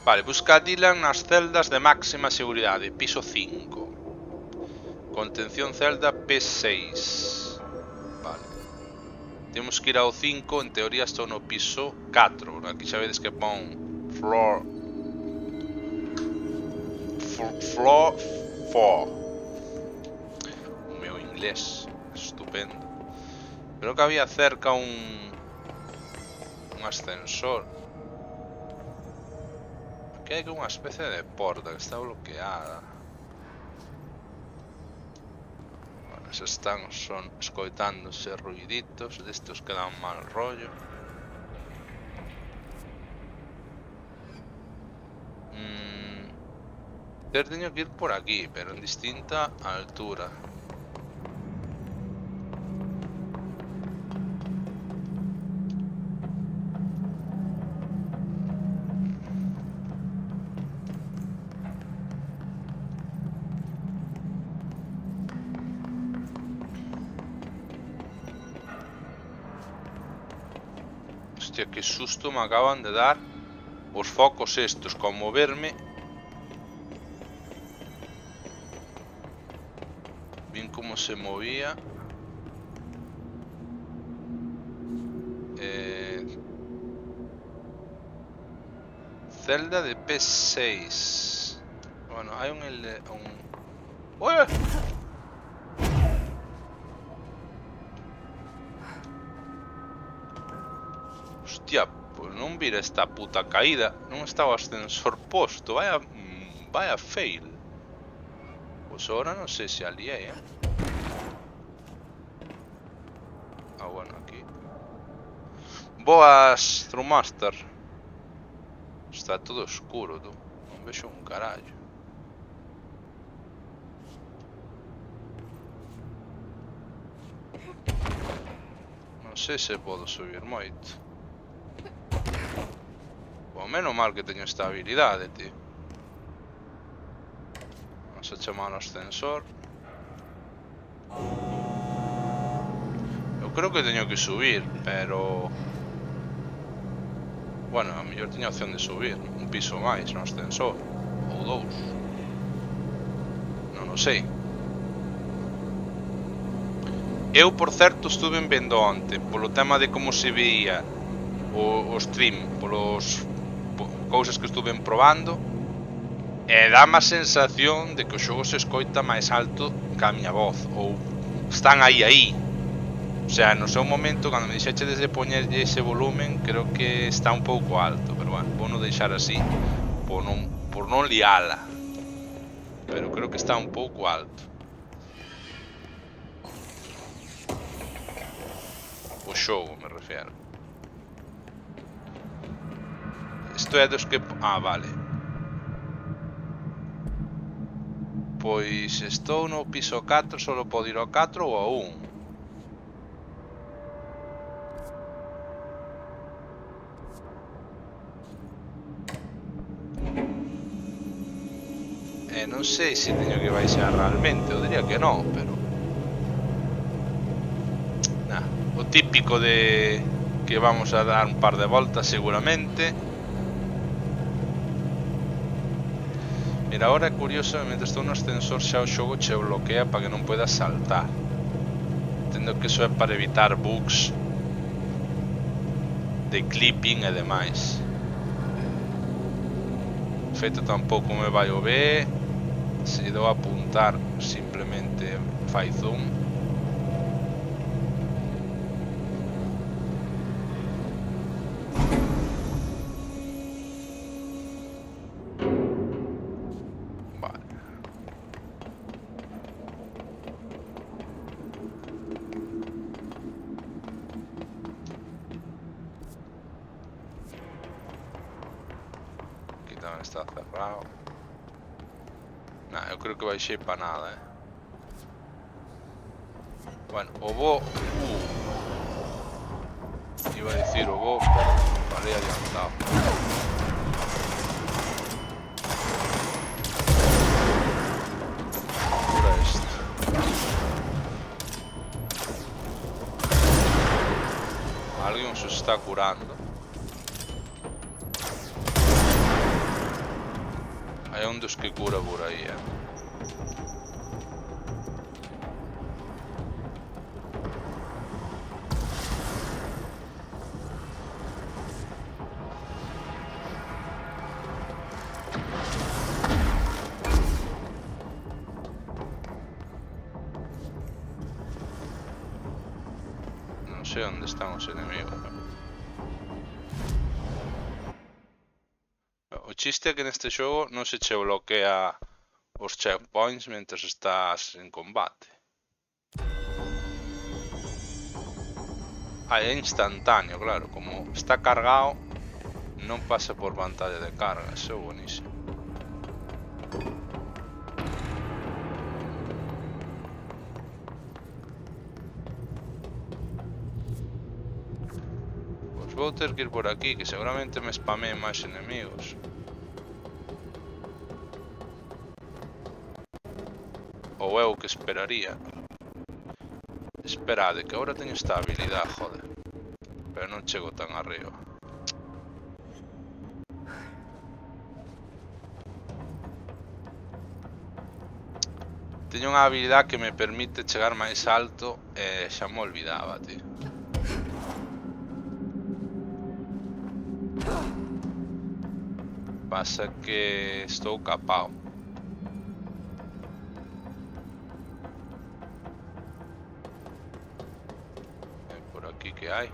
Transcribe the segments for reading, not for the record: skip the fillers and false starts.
Vale, busca a Dylan nas celdas de máxima seguridade, piso 5. Contención celda P6. Vale. Temos que ir ao 5, en teoría estou no piso 4. Aquí xa vedes que pon floor 4. O meu inglés estupendo. Creo que había cerca un ascensor. Aquí hai unha especie de porta que está bloqueada. Bueno, se están son escoitándose ruiditos destes que dan mal rollo. Teño que ir por aquí, pero en distinta altura. Hostia, que susto me acaban de dar os focos estos, con moverme. Vin como se movía. Celda de P6. Bueno, hai un... ¡Ué! Hostia, pues non vira esta puta caída. Non estaba o ascensor posto. Vaya fail. Pues ahora non sei se aliei, Ah, bueno, aquí. Boas, Throwmaster. Está todo oscuro, tú. Non vexo un carallo. Non sei se podo subir moito. Pues menos mal que teño esta habilidade, tío. Vamos a chamar ao ascensor. Eu creo que teño que subir, pero... Bueno, a mellor teño opción de subir un piso máis no ascensor. Ou dous. Non o sei. Eu, por certo, estuve vendo onte polo tema de como se veía o stream, polos cousas que estuve probando, e dá má sensación de que o xogo se escoita máis alto que a miña voz, ou están aí. O sea, no seu momento, cando me dixeches de poñerlle ese volumen, creo que está un pouco alto, pero bueno, vou non deixar así por non liala. Pero creo que está un pouco alto. O xogo, me refiero. Isto é dos que... Ah, vale. Pois estou no piso 4, solo podo ir ao 4 ou ao 1. Non sei se teño que baixar realmente, eu diría que non, pero... Nah, o típico de que vamos a dar un par de voltas seguramente. Mira, ahora é curioso, mentre estou no ascensor xa o xogo che bloquea para que non podas saltar. Entendo que iso é para evitar bugs de clipping e demais. De feito, tampouco me vai o ver. Se lle dou a apuntar, simplemente fai zoom. Vale. Aquí tamén está cerrado. Nah, eu creo que baixei para nada, Bueno, o bo... Iba a decir o bo, pero parei adiantado. Cura este. Alguien se está curando. un dos que cura por aí, Non sei onde están os enemigos. O chiste é que neste xogo non se che bloquea os checkpoints mentres estás en combate. É instantáneo, claro, como está cargado non pasa por pantalla de carga, eso é buenísimo. Pois vou ter que ir por aquí, que seguramente me spameen máis enemigos. Ou é o que esperaría. Esperade, que agora teño esta habilidade, joder. Pero non chego tan arriba. Teño unha habilidade que me permite chegar máis alto e xa me olvidaba, tío. Pasa que estou capao. Por aquí que hai?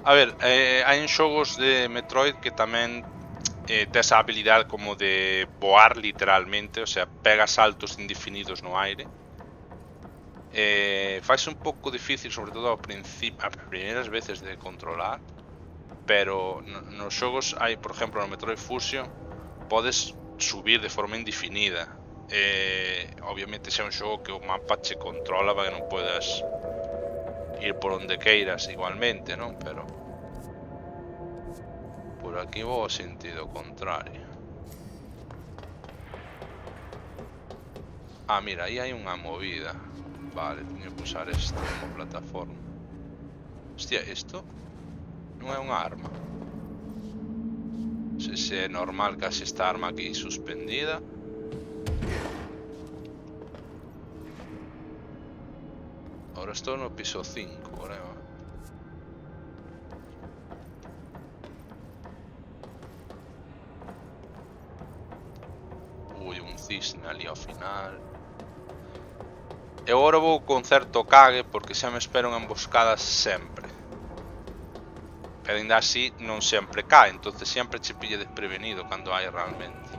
A ver, hai en xogos de Metroid que tamén tes a habilidade como de voar literalmente, o sea, pegas saltos indefinidos no aire. Faise un pouco difícil, sobre todo ao principio, as primeiras veces de controlar, pero nos xogos hai, por exemplo, no Metroid Fusion podes subir de forma indefinida. Obviamente xa é un xogo que o mapa che controla para que non podas ir por onde queiras igualmente, non? Pero por aquí vou ao sentido contrario. Ah, mira, aí hai unha movida. Vale, teño que usar isto como plataforma. Hostia, isto non é unha arma. Non sei se é normal case esta arma aquí suspendida. Ahora estou no piso 5, creo. Ui, un cisne ali ao final. E agora vou con certo cague porque xa me espero unha emboscada sempre. Pero ainda así non sempre cae, entonces sempre che pille desprevenido cando hai realmente.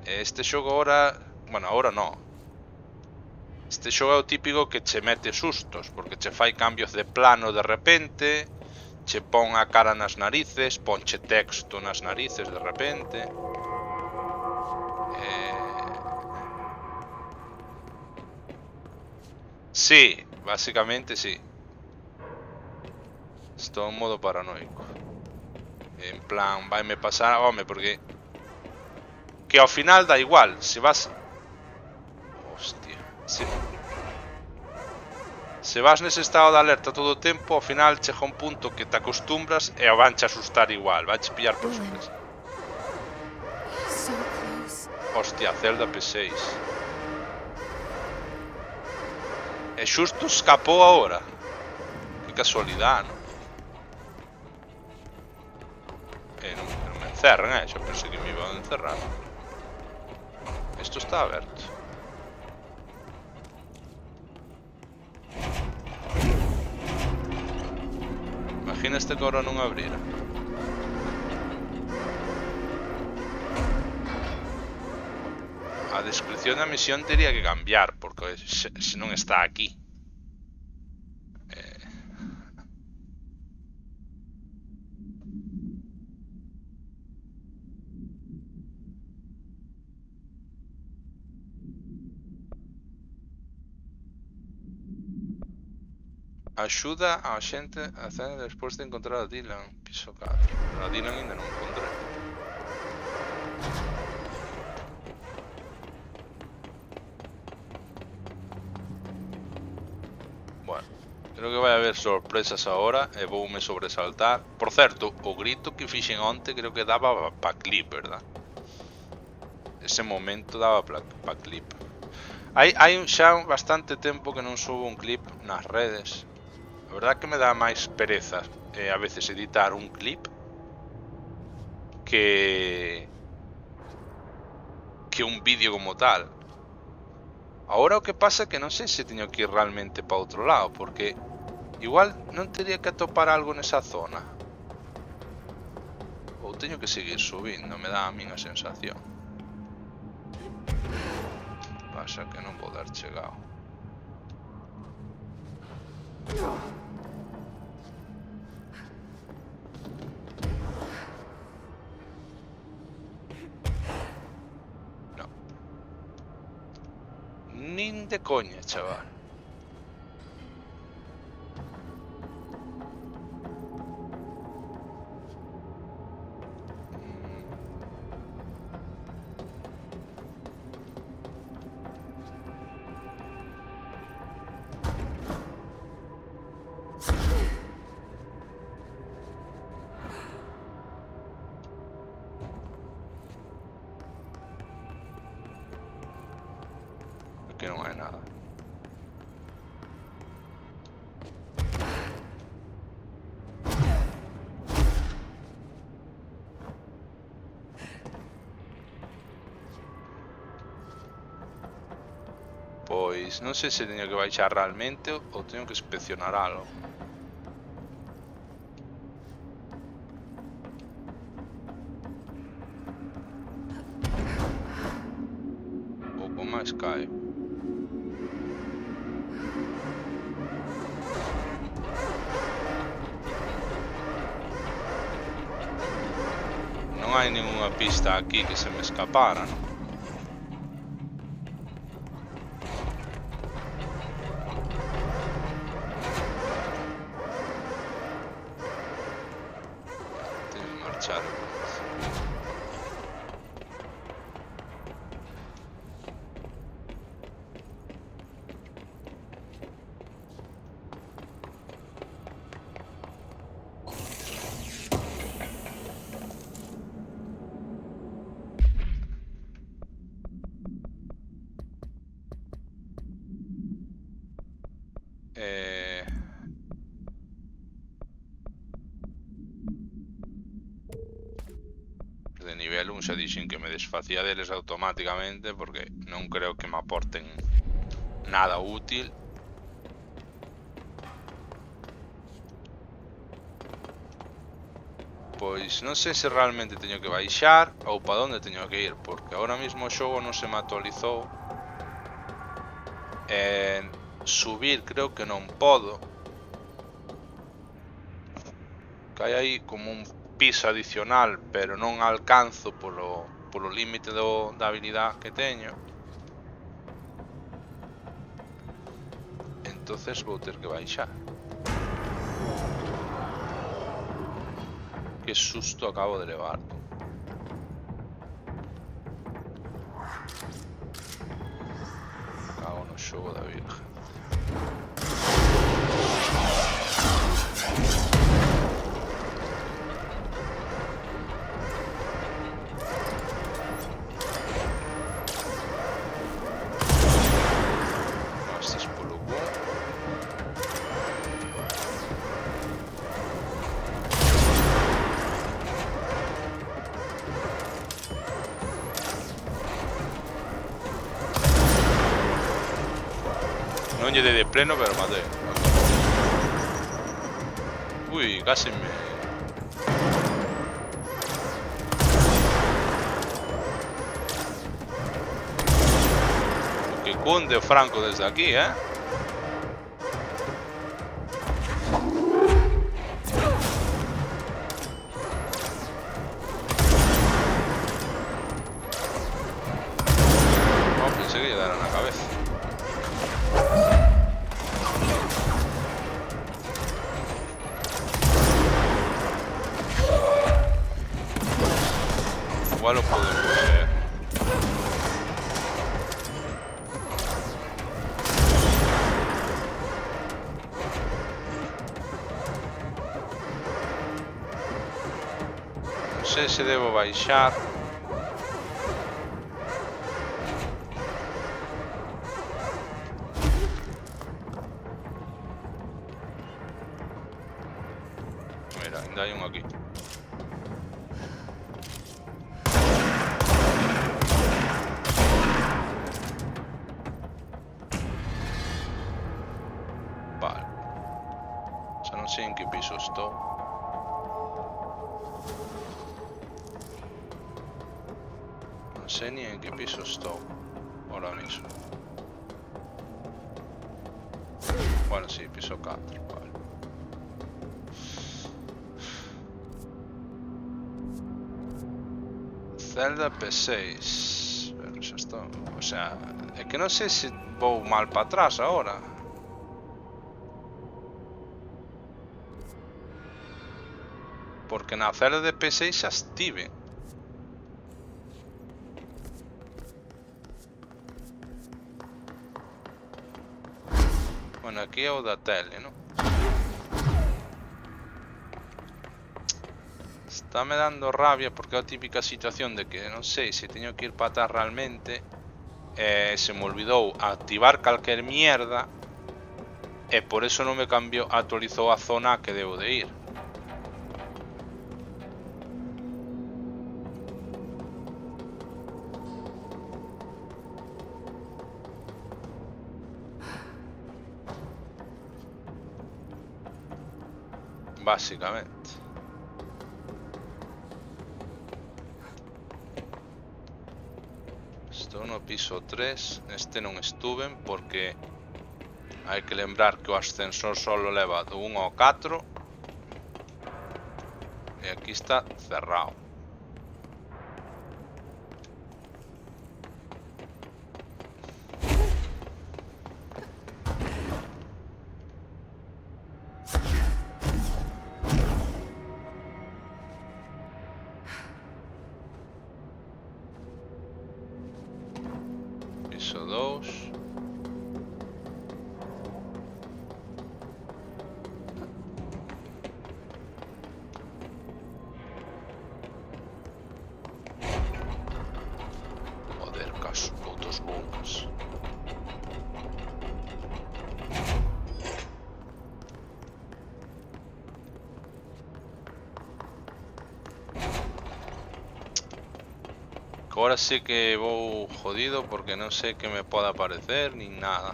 Este xogo agora... Bueno, agora non. Este xogo é o típico que che mete sustos, porque che fai cambios de plano de repente, che pon a cara nas narices, ponche texto nas narices de repente. Sí, básicamente sí. Estou en modo paranoico. En plan, vaime pasar, home, porque que ao final da igual, se vas... Hostia, se vas nese estado de alerta todo o tempo, ao final chega un punto que te acostumbras e vanche asustar igual, vanche pillar por sorpresa. Hostia, Zelda P6. E xusto escapou agora. Que casualidade, non? Non me encerran, xa pensei que me iban a encerrar. Isto está aberto. Imagina este que agora non abrira. A descripción da misión teria que cambiar, porque se non está aquí. Axuda a xente a cena despois de encontrar a Dylan, piso 4. A Dylan ainda non encontrei. Creo que vai haber sorpresas agora e voume sobresaltar. Por certo, o grito que fixen onte creo que daba pa clip, verdad? Ese momento daba pa clip. Hai xa bastante tempo que non subo un clip nas redes. A verdad que me dá máis pereza a veces editar un clip que un vídeo como tal. Agora o que pasa é que non sei se teño que ir realmente para outro lado, porque igual non teria que atopar algo nesa zona. Ou teño que seguir subindo, me dá a min a sensación. Pasa que non vou dar chegado. No. Nin de coña, chaval. Que non hai nada. Pois non sei se teño que baixar realmente ou teño que inspeccionar algo. Pouco máis cae. Non hai ningunha pista aquí que se me escapara, non? Teño que marchar. De nivel 1 xa dixen que me desfacía deles automáticamente porque non creo que me aporten nada útil. Pois non sei se realmente teño que baixar ou para onde teño que ir, porque ahora mismo o xogo non se me actualizou. Subir creo que non podo. Que hai aí como un piso adicional, pero non alcanzo polo límite da habilidade que teño. Entonces vou ter que baixar. Que susto acabo de levar. Cago no xogo da virgen. Non lle dei de pleno, pero matei. Ui, casi me... Que cunde o Franco desde aquí, Oh, pensé que lle dara na cabeza. Igual lo podemos ver. sei se devo baixar. Mira, ainda hai un aquí. Vale. Xa non sei en que piso estou. Non sei ni en que piso estou ahora mismo. Bueno, sí, piso 4, vale. Zelda P6. Pero xa está. O sea, é que non sei se vou mal para atrás agora. Porque na celda de P6 xa estive. Bueno, aquí é o da tele, non? Está me dando rabia porque é a típica situación de que non sei se teño que ir para atrás realmente. Se me olvidou activar calquer mierda. E por eso non me cambiou, actualizou a zona que debo de ir. Básicamente. Estou no piso 3. Neste non estuven porque hai que lembrar que o ascensor solo leva do 1 ao 4. E aquí está cerrado. Piso 2. Joder, caso, putos bugs. Ahora sí que vou jodido porque non sei que me poda aparecer ni nada.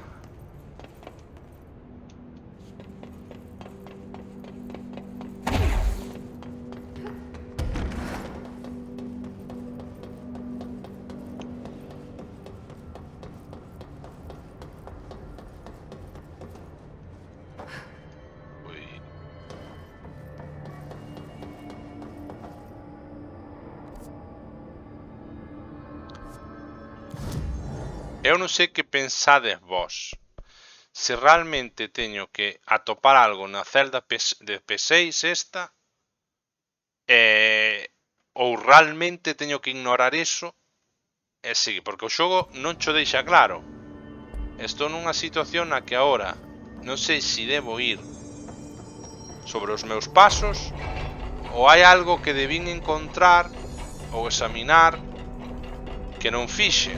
Eu non sei que pensades vos. Se realmente teño que atopar algo na celda de P6 esta, ou realmente teño que ignorar eso, e sí, porque o xogo non cho deixa claro. Estou nunha situación na que agora non sei se debo ir sobre os meus pasos ou hai algo que debín encontrar ou examinar que non fixen.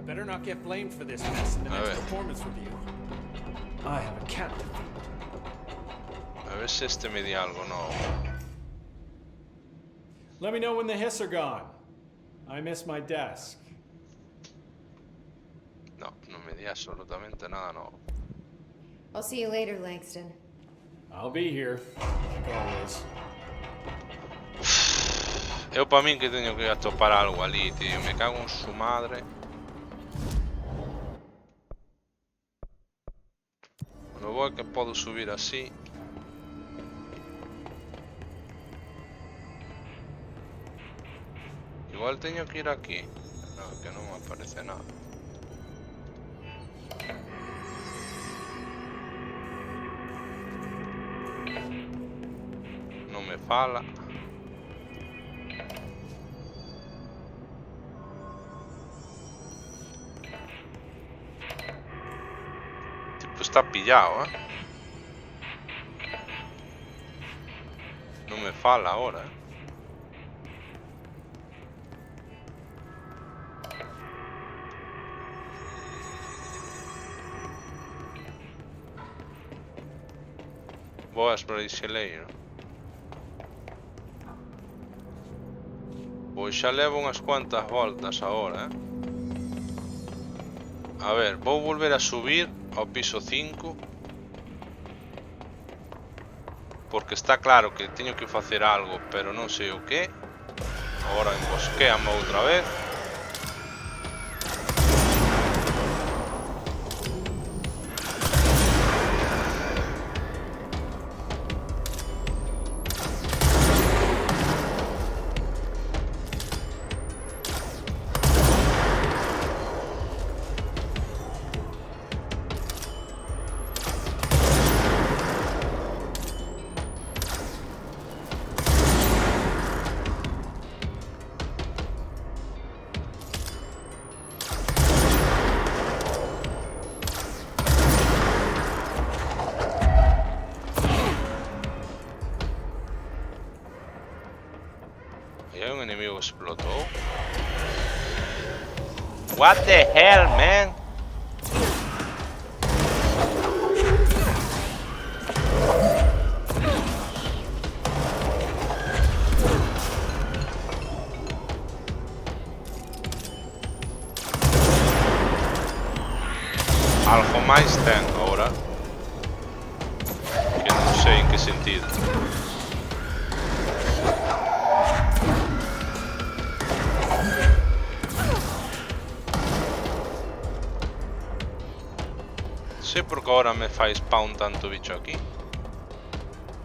Better not get blamed for this mess in the next performance review. I have a cat to feed. A ver se este me di algo novo. Let me know when the hiss are gone. I miss my desk. No, non me di assolutamente nada novo. I'll see you later, Langston. I'll be here, like always. Eu pa min que teño que atopar algo ali, tío. Me cago en su madre. No vou que podo subir así. Igual teño que ir aquí. No, que non me aparece nada. Non me fala. Tipo está pillado, Non Non me fala ahora, Boas para Iseleiro. Pois xa levo unhas cuantas voltas agora, A ver, vou volver a subir ao piso 5. Porque está claro que teño que facer algo, pero non sei o que. Agora embosquéame outra vez. Hai un enemigo que explotou. What the hell, man? Algo máis ten agora. Que non sei en que sentido. Sei porque agora me fai spawn tanto bicho aquí.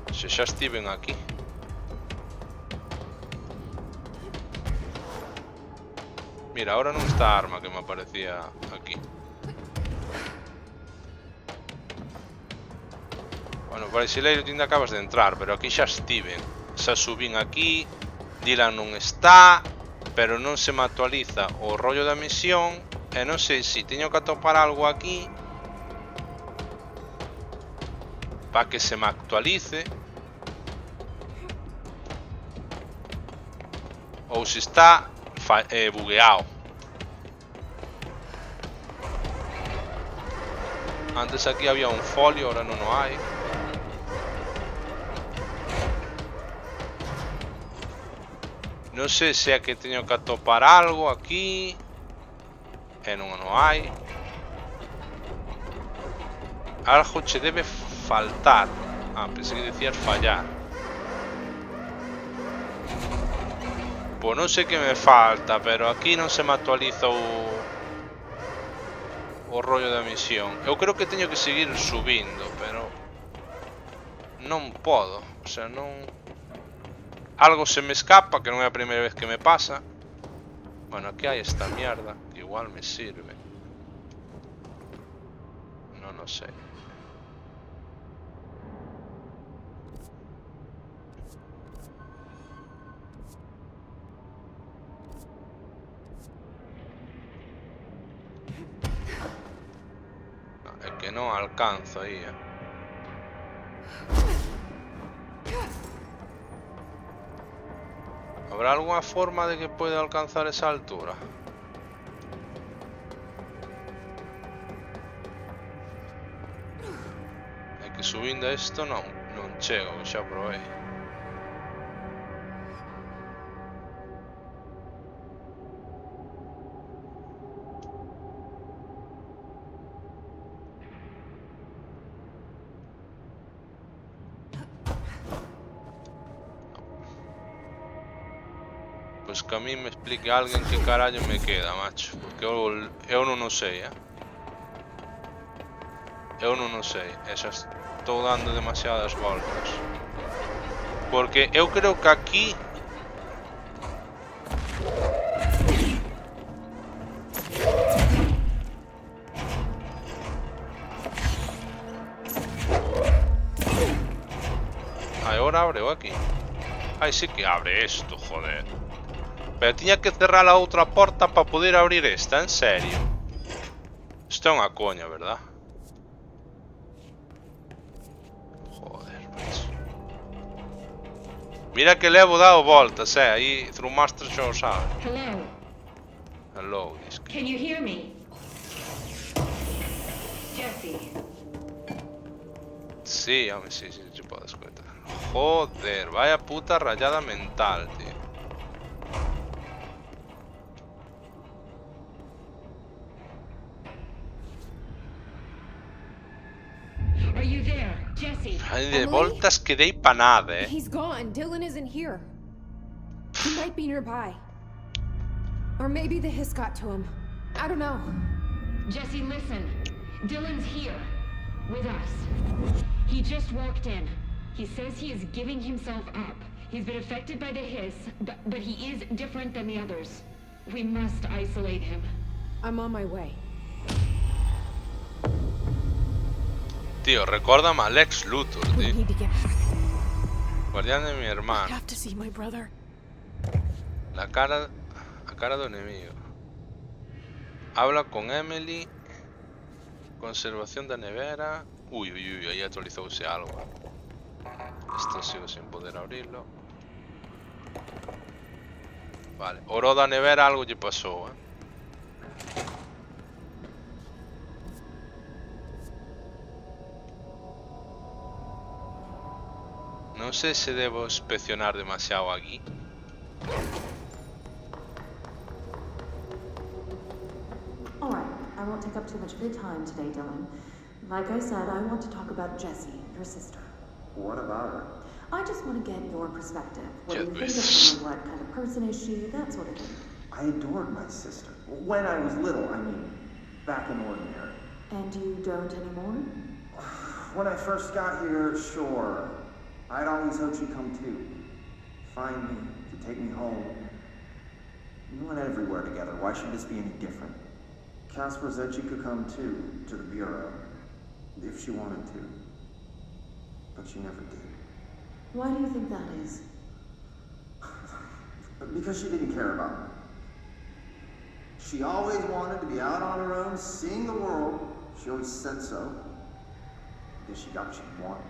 Se xa estiven aquí. Mira, ahora non está a arma que me aparecía aquí. Bueno, para Isileiro ti ainda acabas de entrar, pero aquí xa estiven. Xa subín aquí, Dylan non está, pero non se me actualiza o rollo da misión. E non sei se teño que atopar algo aquí para que se me actualice ou se está bugueado. Antes aquí había un folio, ahora non o hai. Non sei se é que teño que atopar algo aquí e non o hai. Algo che debe faltar. Ah, pensei que decías fallar. Pois non sei que me falta, pero aquí non se me actualiza o rollo da misión. Eu creo que teño que seguir subindo, pero non podo. O sea, non... Algo se me escapa, que non é a primeira vez que me pasa. Bueno, aquí hai esta mierda, que igual me sirve. Non o sei. É que non alcanzo aí, ¿Habrá alguna forma de que pueda alcanzar esa altura? É que subindo a isto non chego, xa probei. Pois que a mí me explique alguén que carallo me queda, macho. Porque eu non o sei, Eu non o sei. E xa estou dando demasiadas voltas. Porque eu creo que aquí... Agora abreu aquí. Ai, sí que abre isto, joder. Pero tiña que cerrar a outra porta para poder abrir esta, en serio. Isto é unha coña, verdad? Joder, macho. Mira que levo dado voltas, aí Throwmaster xa o sabe. Hello. Hello, disque. Can you hear me? Jesse. Sí, home, sí, se pode escoitar. Joder, vaya puta rayada mental, tío. Are you there, Jesse? Ai, de Emily? voltas que dei pa nada, He's gone. Dylan isn't here. He might be nearby. Or maybe the hiss got to him. I don't know. Jesse, listen. Dylan's here. With us. He just walked in. He says he is giving himself up. He's been affected by the hiss, but he is different than the others. We must isolate him. I'm on my way. Tío, recórdame a Lex Luthor, We tío. need to get back. Guardián de mi I hermano. have to see my brother. A cara do enemigo. Habla con Emily. Conservación da nevera. Uy, aí actualizouse algo. Esto sigo sin poder abrirlo. Vale, oro da nevera algo lle pasou, Non sei se debo inspeccionar demasiado aquí. Alright, I won't take up too much of your time today, Dylan. Like I said, I want to talk about Jessie, your sister. What about her? I just want to get your perspective. What do you think Yes. of her? What kind of person is she? That sort of thing. I adored my sister. When I was little, I mean, back in Ordinary. And you don't anymore? When I first got here, sure. I'd always hoped she'd come too. Find me, to take me home. We went everywhere together. Why should this be any different? Casper said she could come too, to the Bureau. If she wanted to. But she never did. Why do you think that is? Because she didn't care about me. She always wanted to be out on her own, seeing the world. She always said so. I guess she got what she wanted.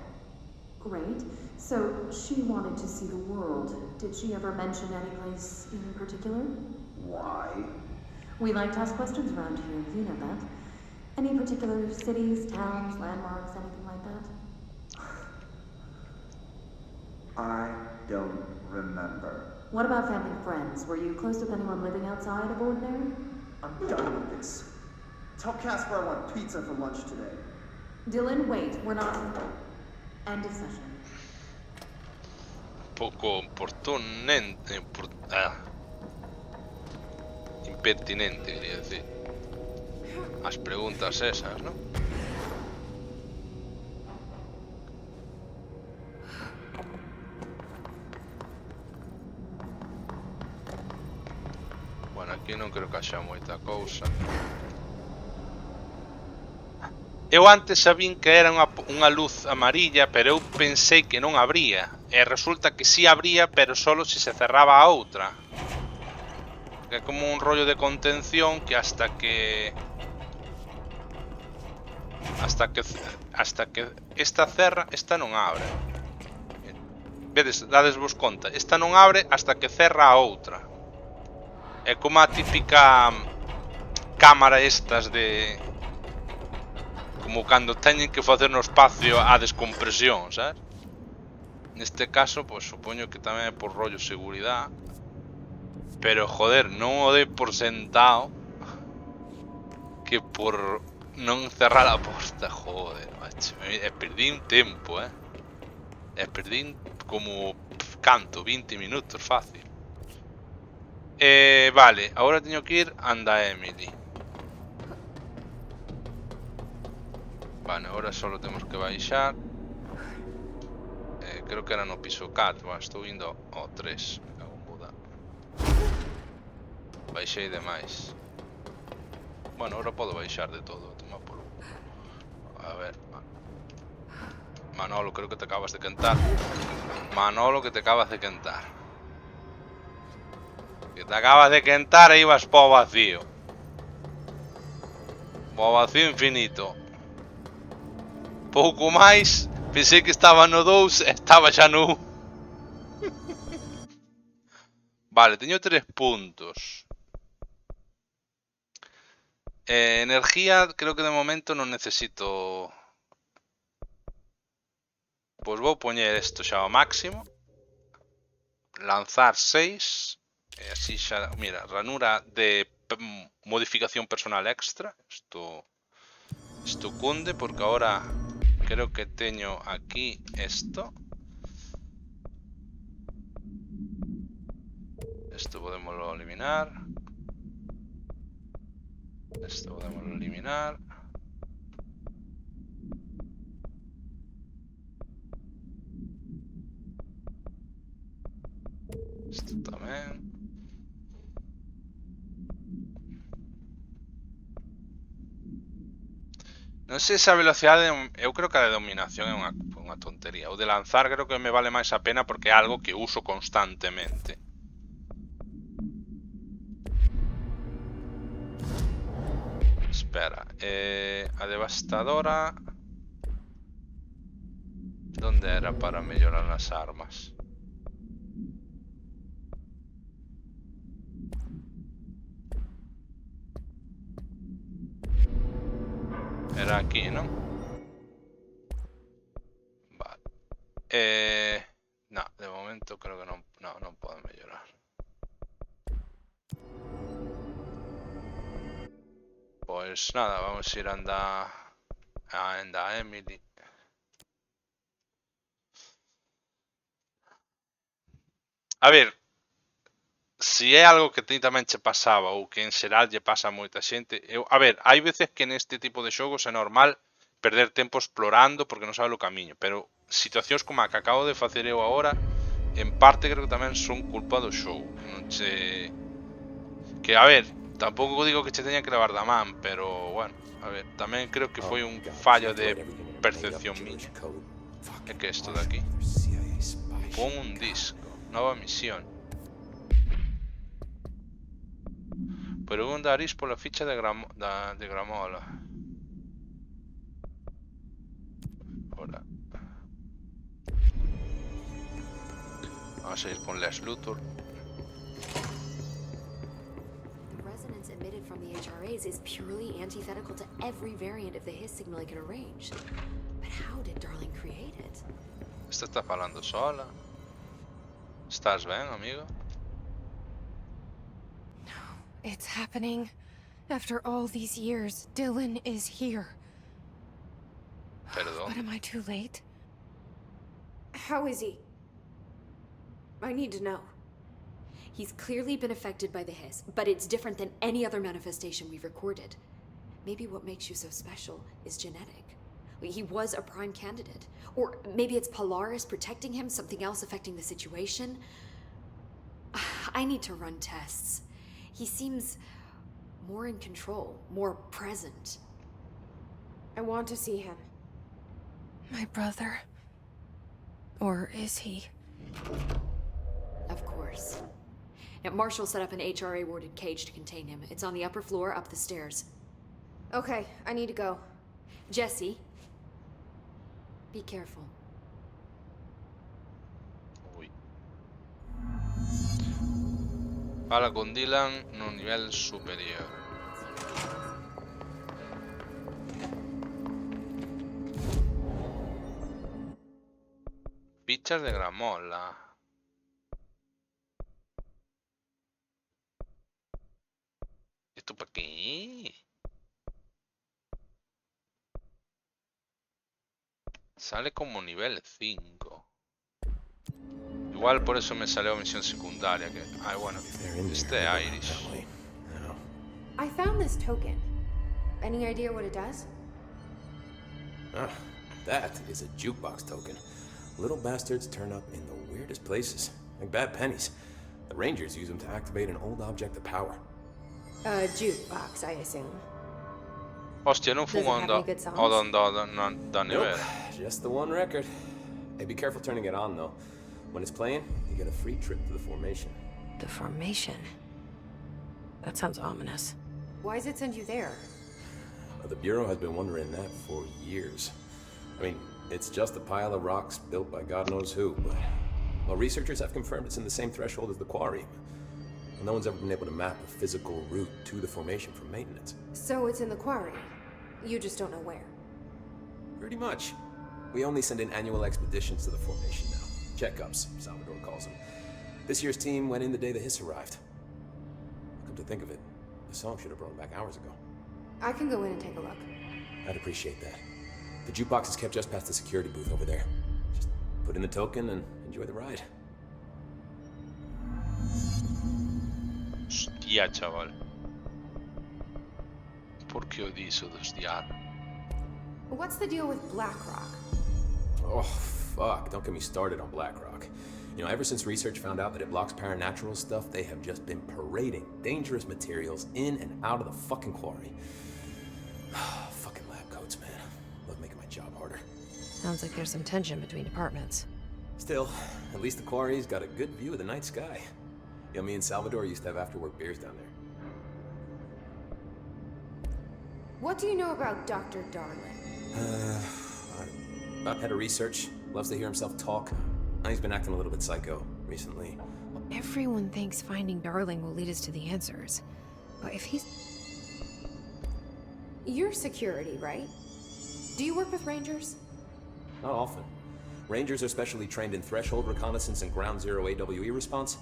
Great. So she wanted to see the world. Did she ever mention any place in particular? Why? We like to ask questions around here, you know that. Any particular cities, towns, landmarks, anything like that? I don't remember. What about family and friends? Were you close with anyone living outside of Ordinary? I'm done with this. Tell Casper I want pizza for lunch today. Dylan, wait, we're not... End of session. Poco oportunamente. Impertinente, quería decir. As preguntas esas, ¿no? Bueno, aquí non creo que haxa moita cousa. Eu antes sabín que era unha luz amarilla, pero eu pensei que non abría. E resulta que sí abría, pero solo se cerraba a outra. Que é como un rollo de contención que hasta que esta cerra, esta non abre. Vedes, dades vos conta, esta non abre hasta que cerra a outra. É como a típica cámara estas de... Como cando teñen que facer no espacio a descompresión, sabes? Neste caso, pois supoño que tamén é por rollo seguridade. Pero, joder, non o dei por sentado que por non cerrar a porta, joder, macho. E perdín tempo, E perdín como, canto, 20 minutos fácil. Vale, agora teño que ir anda Emily. Vale, ahora solo temos que baixar. Creo que era no piso 4. Estou indo ao 3. Me cago en Buda. Baixei demais. Bueno, ahora podo baixar de todo. Toma por... A ver. Manolo, creo que te acabas de quentar. Manolo, que te acabas de quentar. Que te acabas de quentar e ibas po vacío. Po vacío infinito. Pouco máis, pensei que estaba no 2 e estaba xa no 1. Vale, teño 3 puntos. Energía, creo que de momento non necesito. Pois vou poñer isto xa ao máximo. Lanzar 6. E así xa, mira, ranura de modificación personal extra. Isto cunde porque ahora creo que teño aquí esto. Esto podemoslo eliminar. Esto podemoslo eliminar. Isto tamén. Non sei se a velocidade, eu creo que a de dominación é unha tontería. O de lanzar creo que me vale máis a pena porque é algo que uso constantemente. Espera, a devastadora... ¿Dónde era para mellorar as armas? Era aquí, ¿no? Vale. No, de momento creo que non podo mellorar. Pois nada, vamos a ir anda a Emily. A ver, si é algo que ti tamén che pasaba ou que en xeral lle pasa a moita xente, a ver, hai veces que neste tipo de xogos é normal perder tempo explorando porque non sabe o camiño, pero situacións como a que acabo de facer eu agora, en parte creo que tamén son culpa do xogo, que non che... Que, a ver, tampouco digo que che teña que levar da man, pero, bueno, a ver, tamén creo que foi un fallo de percepción miña. É que isto de aquí? Pon un disco, nova misión. Pregunta a Aris pola ficha de Gramola. Ahora. Vamos a ir con Lex Luthor. The resonance emitted from the HRAs is purely antithetical to every variant of the Hiss signal I could arrange. But how did Darling create it? Esta está falando sola. Estás ben, amigo? It's happening. After all these years, Dylan is here. Perdón. But am I too late? How is he? I need to know. He's clearly been affected by the Hiss, but it's different than any other manifestation we've recorded. Maybe what makes you so special is genetic. He was a prime candidate. Or maybe it's Polaris protecting him, something else affecting the situation. I need to run tests. He seems more in control, more present. I want to see him. My brother. Or is he? Of course. Now, Marshall set up an HRA-warded cage to contain him. It's on the upper floor, up the stairs. Okay, I need to go. Jesse, be careful. Ui. Fala con Dylan no nivel superior. Fichas de Gramola. ¿Esto para qué? Sale como nivel 5. Igual por eso me salió misión secundaria que... Ah, bueno, este Irish. I found this token. Any idea what it does? That is a jukebox token. Little bastards turn up in the weirdest places, like bad pennies. The Rangers use them to activate an old object of power. A jukebox, I assume. Hostia, non fumo da nivel. Nope, just the one record. Hey, be careful turning it on, though. When it's playing, you get a free trip to the formation. The formation? That sounds ominous. Why does it send you there? The Bureau has been wondering that for years. I mean, it's just a pile of rocks built by God knows who, but... Well, researchers have confirmed it's in the same threshold as the Quarry. No one's ever been able to map a physical route to the formation for maintenance. So it's in the quarry. You just don't know where. Pretty much. We only send in annual expeditions to the formation now. Checkups, Salvador calls them. This year's team went in the day the Hiss arrived. Come to think of it, the song should have brought back hours ago. I can go in and take a look. I'd appreciate that. The jukebox is kept just past the security booth over there. Just put in the token and enjoy the ride. Hostia, chaval. ¿Por qué odiso desdiar? What's the deal with Blackrock? Oh, fuck. Don't get me started on Blackrock. You know, ever since research found out that it blocks paranatural stuff, they have just been parading dangerous materials in and out of the fucking quarry. Fucking lab coats, man. Love making my job harder. Sounds like there's some tension between departments. Still, at least the quarry's got a good view of the night sky. You know, me and Salvador used to have after-work beers down there. What do you know about Dr. Darling? About head of research. Loves to hear himself talk. He's been acting a little bit psycho recently. Everyone thinks finding Darling will lead us to the answers. But if he's... You're security, right? Do you work with Rangers? Not often. Rangers are specially trained in threshold reconnaissance and ground zero AWE response.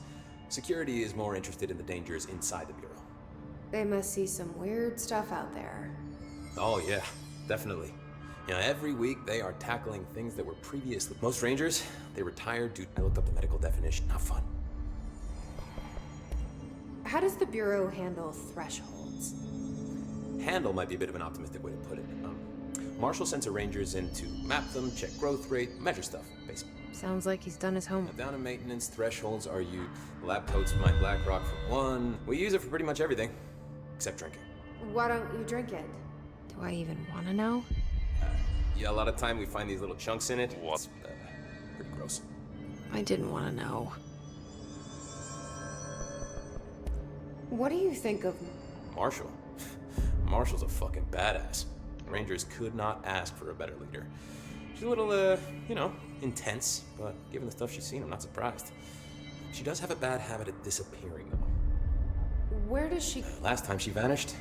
Security is more interested in the dangers inside the Bureau. They must see some weird stuff out there. Oh yeah, definitely. You know, every week they are tackling things that were previously... Most Rangers, they retired due... I looked up the medical definition, not fun. How does the Bureau handle thresholds? Handle might be a bit of an optimistic way to put it. Marshall sends her Rangers in to map them, check growth rate, measure stuff, basically. Sounds like he's done his homework. Now, down in maintenance, thresholds are used. Lab coats my Blackrock for one. We use it for pretty much everything, except drinking. Why don't you drink it? Do I even want to know? Yeah, a lot of time we find these little chunks in it. What? It's, pretty gross. I didn't want to know. What do you think of... Marshall? Marshall's a fucking badass. Rangers could not ask for a better leader. She's a little, you know, intense, but given the stuff she's seen, I'm not surprised. She does have a bad habit of disappearing, though. Where does she... Last time she vanished,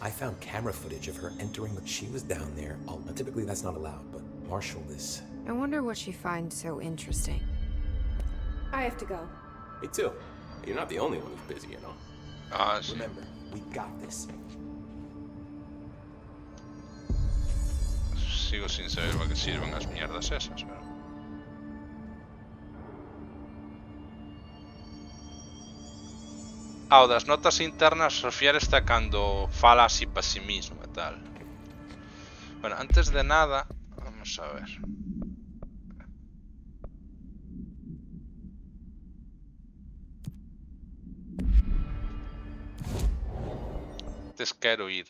I found camera footage of her entering when she was down there. Now, typically that's not allowed, but Marshall is... I wonder what she finds so interesting. I have to go. Me too. You're not the only one who's busy, you know. Ah, sí. Remember, we got this. Sigo sin saber para qué sirven las mierdas esas, pero... O das notas internas refiéreste a cando fala así para sí mismo e tal. Bueno, antes de nada, vamos a ver. Antes quero ir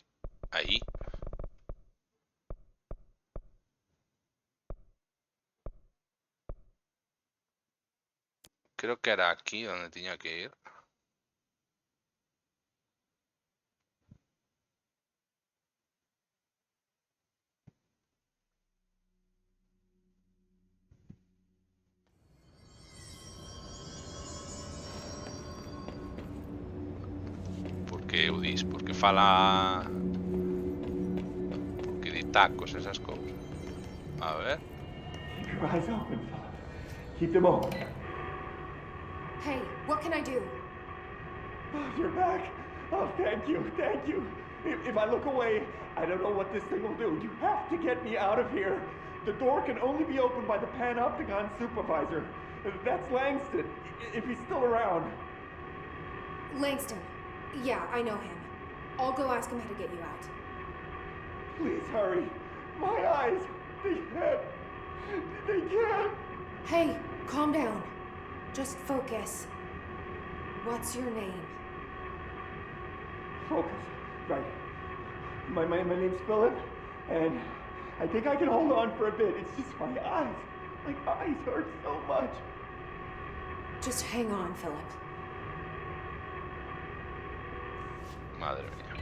aí. Creo que era aquí donde tenía que ir. Porque eu dis, porque fala... Porque di tacos, esas cousas. A ver. Keep your eyes open, Philip. Keep them open. Hey, what can I do? Oh, you're back. Oh, thank you, thank you. If I look away, I don't know what this thing will do. You have to get me out of here. The door can only be opened by the Panopticon supervisor. That's Langston, if he's still around. Langston. Yeah, I know him. I'll go ask him how to get you out. Please hurry. My eyes, they can't. Hey, calm down. Just focus. What's your name? Focus. Right. My name's Philip, and I think I can hold on for a bit. It's just my eyes. My eyes hurt so much. Just hang on, Philip. Madre mía.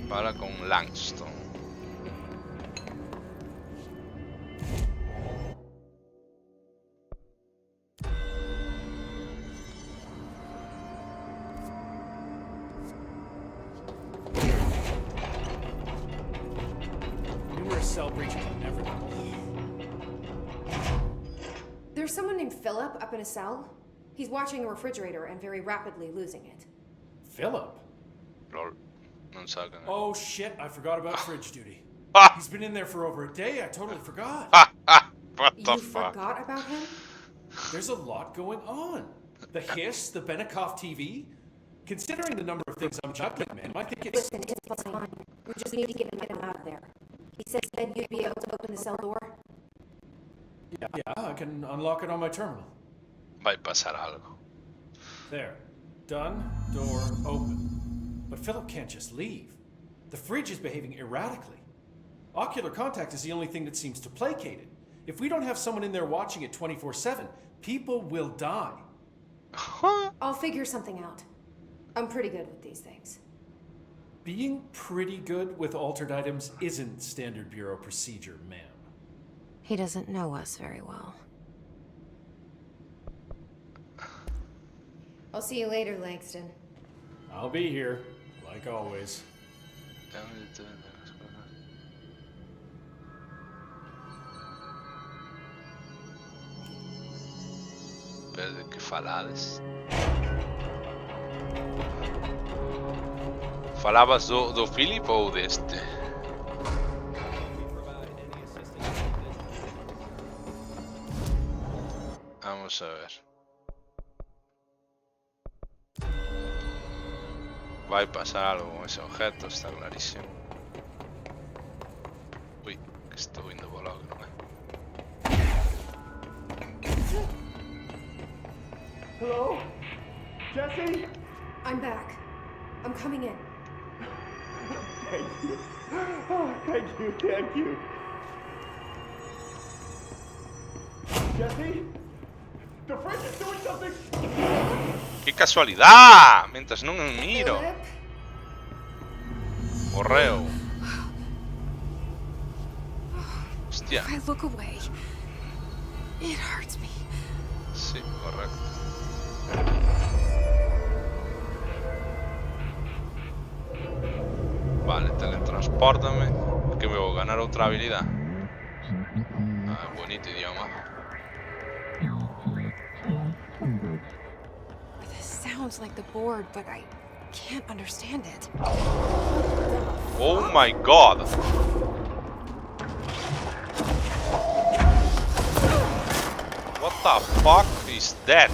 Para con Langston. cell breach is inevitable. There's someone named Philip up in a cell. He's watching a refrigerator and very rapidly losing it. Philip? Lol. Non so che... Oh shit, I forgot about fridge duty. He's been in there for over a day, I totally forgot. What the You fuck? forgot about him? There's a lot going on. The Hiss, the Benikoff TV. Considering the number of things I'm juggling, man, I think it's... Listen, it's fine. We just need to get him out of there. He said you'd be able to open the cell door. Yeah, I can unlock it on my terminal. Vai passar algo. There. Done. Door open. But Philip can't just leave. The fridge is behaving erratically. Ocular contact is the only thing that seems to placate it. If we don't have someone in there watching it 24/7, people will die. I'll figure something out. I'm pretty good with these things. Being pretty good with altered items isn't standard bureau procedure, ma'am. He doesn't know us very well. I'll see you later, Langston. I'll be here, like always. Perde que falades. Falavas do Philip ou deste? Vamos a ver. Va a pasar algo con ese objeto, está clarísimo. Uy, que estoy viendo volado, ¿no? Hello? Jesse? I'm back. I'm coming in. Thank you. Oh, thank you, thank you. Jesse? The fridge is doing something! ¡Qué casualidad! Mientras no me miro. Correo. Hostia. If I look away, it hurts me. Sí, correcto. Vale, teletranspórtame. Que me voy a ganar otra habilidad. Ah, bonito idioma. This sounds like the board, but I can't understand it. Oh my god. What the fuck is that?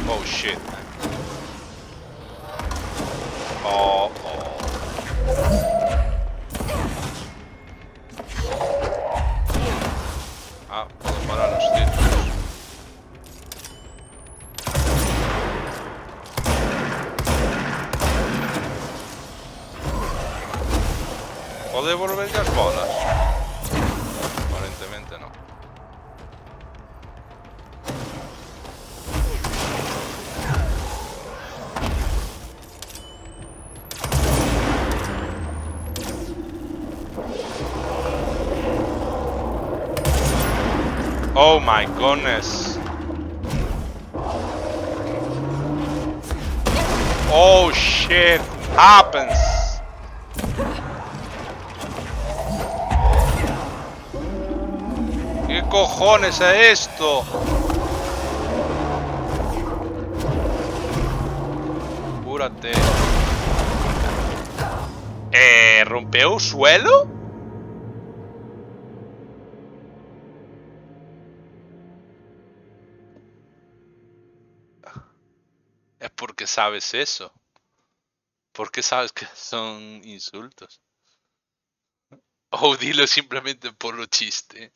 Oh shit. Oh, oh. Ah, puedo parar los tiros. ¿Puedo devolver las bolas? Aparentemente no. Oh my goodness. Oh shit happens. ¿Qué cojones es esto? Cúrate. ¿Rompeu o suelo? Es porque sabes eso. Porque sabes que son insultos. O dilo simplemente por lo chiste.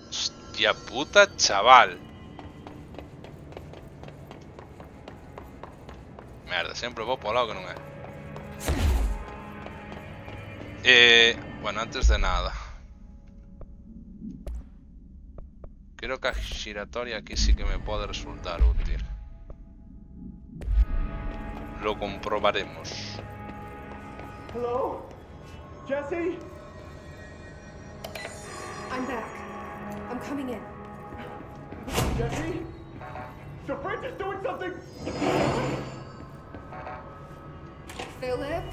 Hostia puta, chaval. Merda, sempre vou para o lado que non é. Bueno, antes de nada. Creo que a giratoria aquí sí que me puede resultar útil. Lo comprobaremos. Hello? Jesse? I'm back. I'm coming in. Jesse? The fridge is doing something! Philip?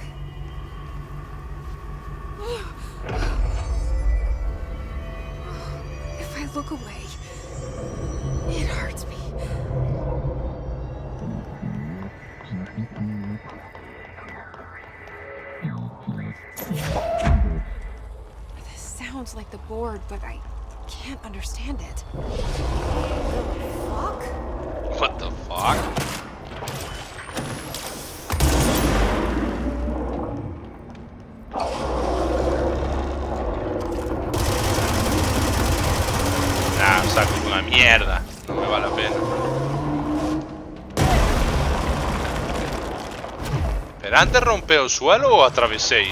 If I look away, it hurts me. This sounds like the board, but I can't understand it. Fuck? What the fuck? Nah, saco una mierda. No me vale la pena. Pero antes rompeu o suelo ou atravesei?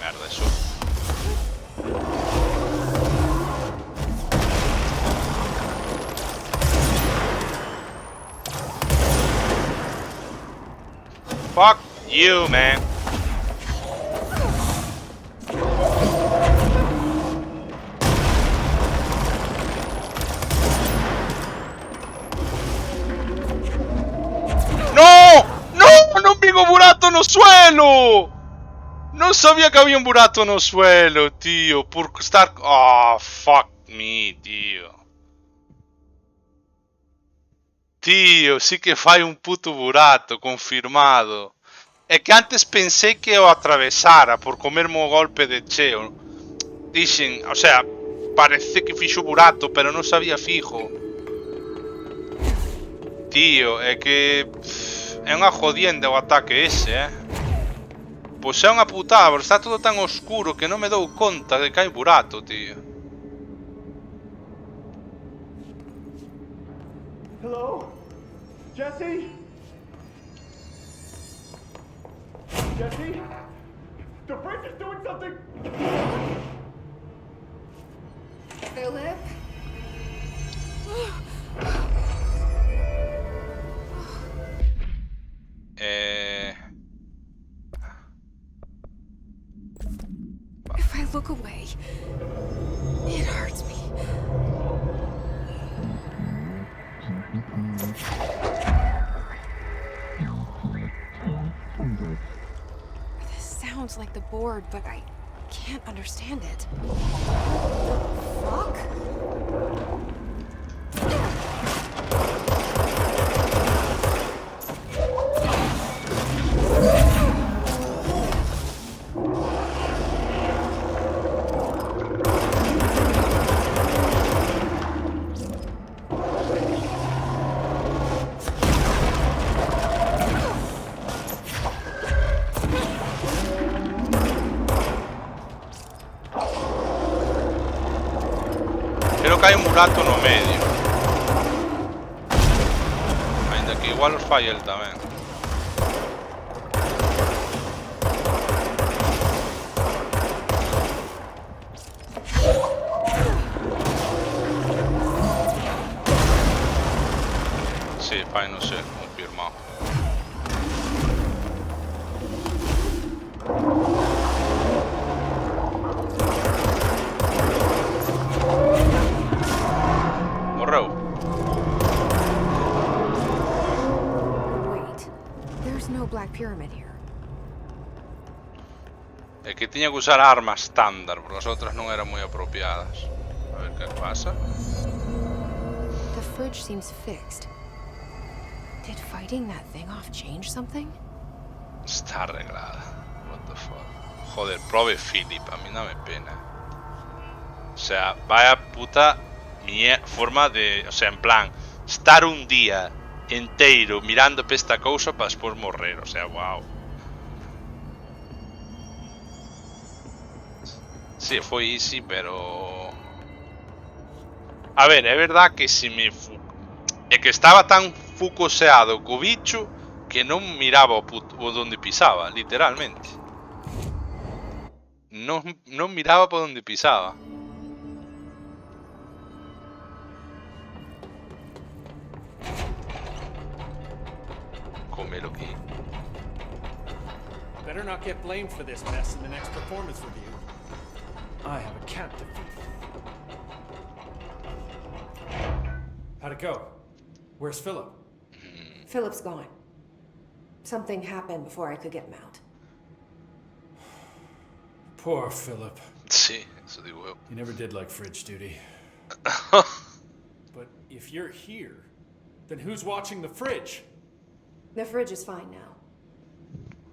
Merda, eso. Fuck you, man. No! No! Non vi ho burato no suelo! Non sabia che había un burato no suelo, tío. Por estar... Oh, fuck me, tío. Tío, sí que fai un puto burato, confirmado. É que antes pensei que o atravesara por comerme o golpe de cheo. Dixen, o sea, parece que fixo burato, pero non sabía fijo. Tío, é que... É unha jodienda o ataque ese, Pois é unha putada, porque está todo tan oscuro que non me dou conta de que hai burato, tío. Hello? Jesse? Jesse? The bridge is doing something! Philip? If I look away, it hurts me. This sounds like the board, but I can't understand it. Fuck? Creo que hai un burato no medio. Ainda que igual os fai el tamén. Sí, fai non ser, confirmado. Morreu. Wait, there's no Black Pyramid here. É que tiña que usar armas estándar, porque as outras non eran moi apropiadas. A ver que pasa. The fridge seems fixed. Did fighting that thing off change something? Está arreglada. What the fuck. Joder, prove Philip, a mí dame pena. O sea, vaya puta forma de... O sea, en plan, estar un día inteiro mirando para esta cousa para despois morrer. O sea, wow. Sí, foi easy, pero... A ver, é verdad que se me... É que estaba tan fucoseado co bicho que non miraba o donde pisaba, literalmente. Non miraba por donde pisaba. Comelo aquí. Better not get blamed for this mess in the next performance review. I have a cat to feed. How'd it go? Where's Philip? Philip's gone. Something happened before I could get him out. Poor Philip. Sí, eso digo eu. He never did like fridge duty. But if you're here, then who's watching the fridge? The fridge is fine now.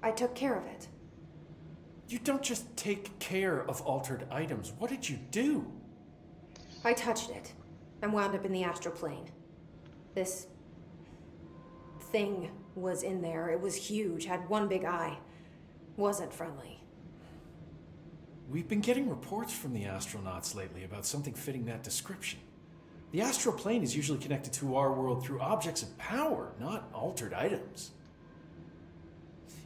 I took care of it. You don't just take care of altered items. What did you do? I touched it and wound up in the astral plane. This thing was in there. It was huge, had one big eye. Wasn't friendly. We've been getting reports from the astronauts lately about something fitting that description. The astral plane is usually connected to our world through objects of power, not altered items.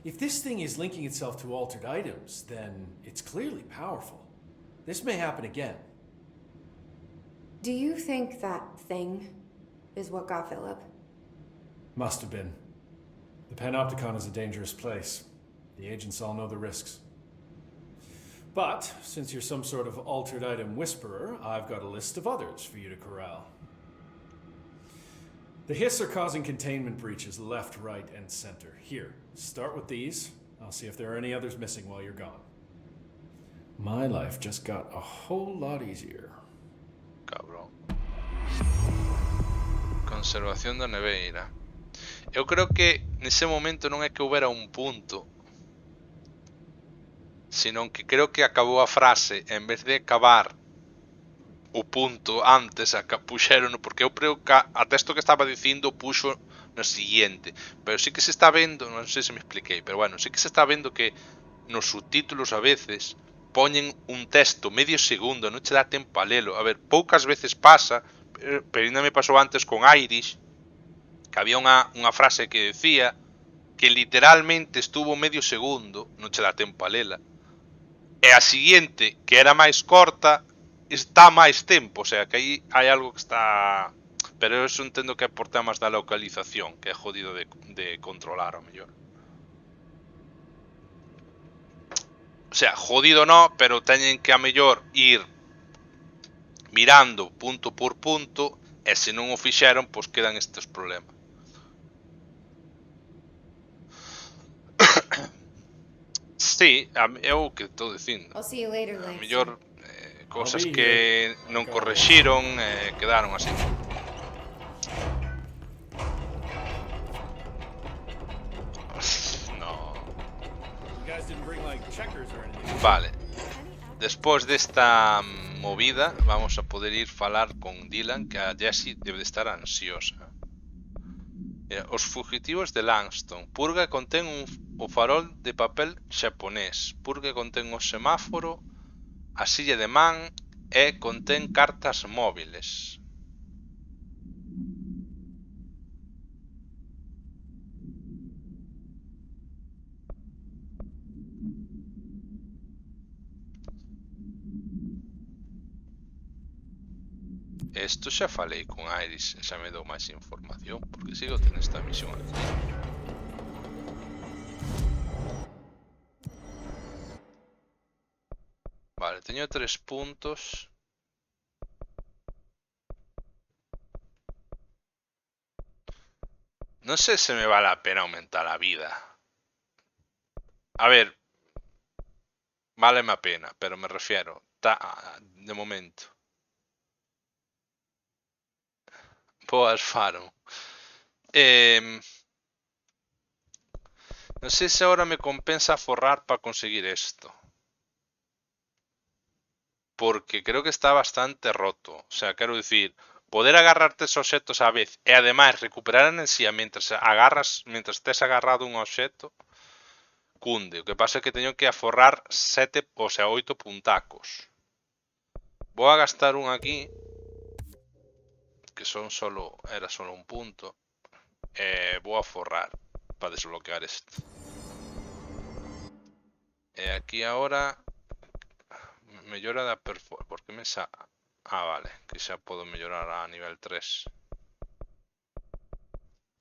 If this thing is linking itself to altered items, then it's clearly powerful. This may happen again. Do you think that thing is what got Philip? Must have been. The Panopticon is a dangerous place. The agents all know the risks. But, since you're some sort of altered item whisperer, I've got a list of others for you to corral. The Hiss are causing containment breaches left, right, and center. Here, start with these. I'll see if there are any others missing while you're gone. My life just got a whole lot easier. Cabrón. Conservación da neveira. Eu creo que nese momento non é que houbera un punto, sino que creo que acabou a frase, en vez de acabar o punto antes, puxeron, porque eu creo que a texto que estaba dicindo puxo no siguiente, pero sí que se está vendo, non sei se me expliquei, pero bueno, sí que se está vendo que nos subtítulos a veces poñen un texto medio segundo, non che dá tempo a lelo. A ver, poucas veces pasa, pero ainda me pasou antes con Irish, que había unha frase que decía que literalmente estuvo medio segundo, non che dá tempo a lela, e a siguiente, que era máis corta, está máis tempo, o sea, que aí hai algo que está... Pero eso entendo que é por temas da localización, que é jodido de controlar, ao mellor. O sea, jodido no, pero teñen que a mellor ir mirando punto por punto, e se non o fixeron, pois quedan estes problemas. Sí, é o que estou dicindo. I'll see you later, A Langston. mellor cousas que non correxiron quedaron así. No. Vale. Despois desta movida vamos a poder ir falar con Dylan, que a Jessie debe de estar ansiosa. Os fugitivos de Langston. Purga contén o farol de papel xaponés. Purga contén o semáforo, a silla de man e contén cartas móviles. Esto xa falei con Iris, xa me dou máis información, porque sigo tendo esta misión aquí. Vale, teño 3 puntos. Non sei se me vale a pena aumentar a vida. A ver, váleme a pena, pero me refiero, de momento. Boas, Faro. Non sei se agora me compensa forrar para conseguir esto. Porque creo que está bastante roto. O sea, quero dicir, poder agarrar 3 obxectos á vez e ademais recuperar enerxía mentras tes agarrado un obxecto, cunde. O que pasa é que teño que aforrar 7, o sea, 8 puntacos. Vou a gastar un aquí, que era solo un punto, e vou a forrar. para desbloquear esto. E aquí ahora mellora da performance. Por que me sa... Ah, vale, que xa podo mellorar a nivel 3.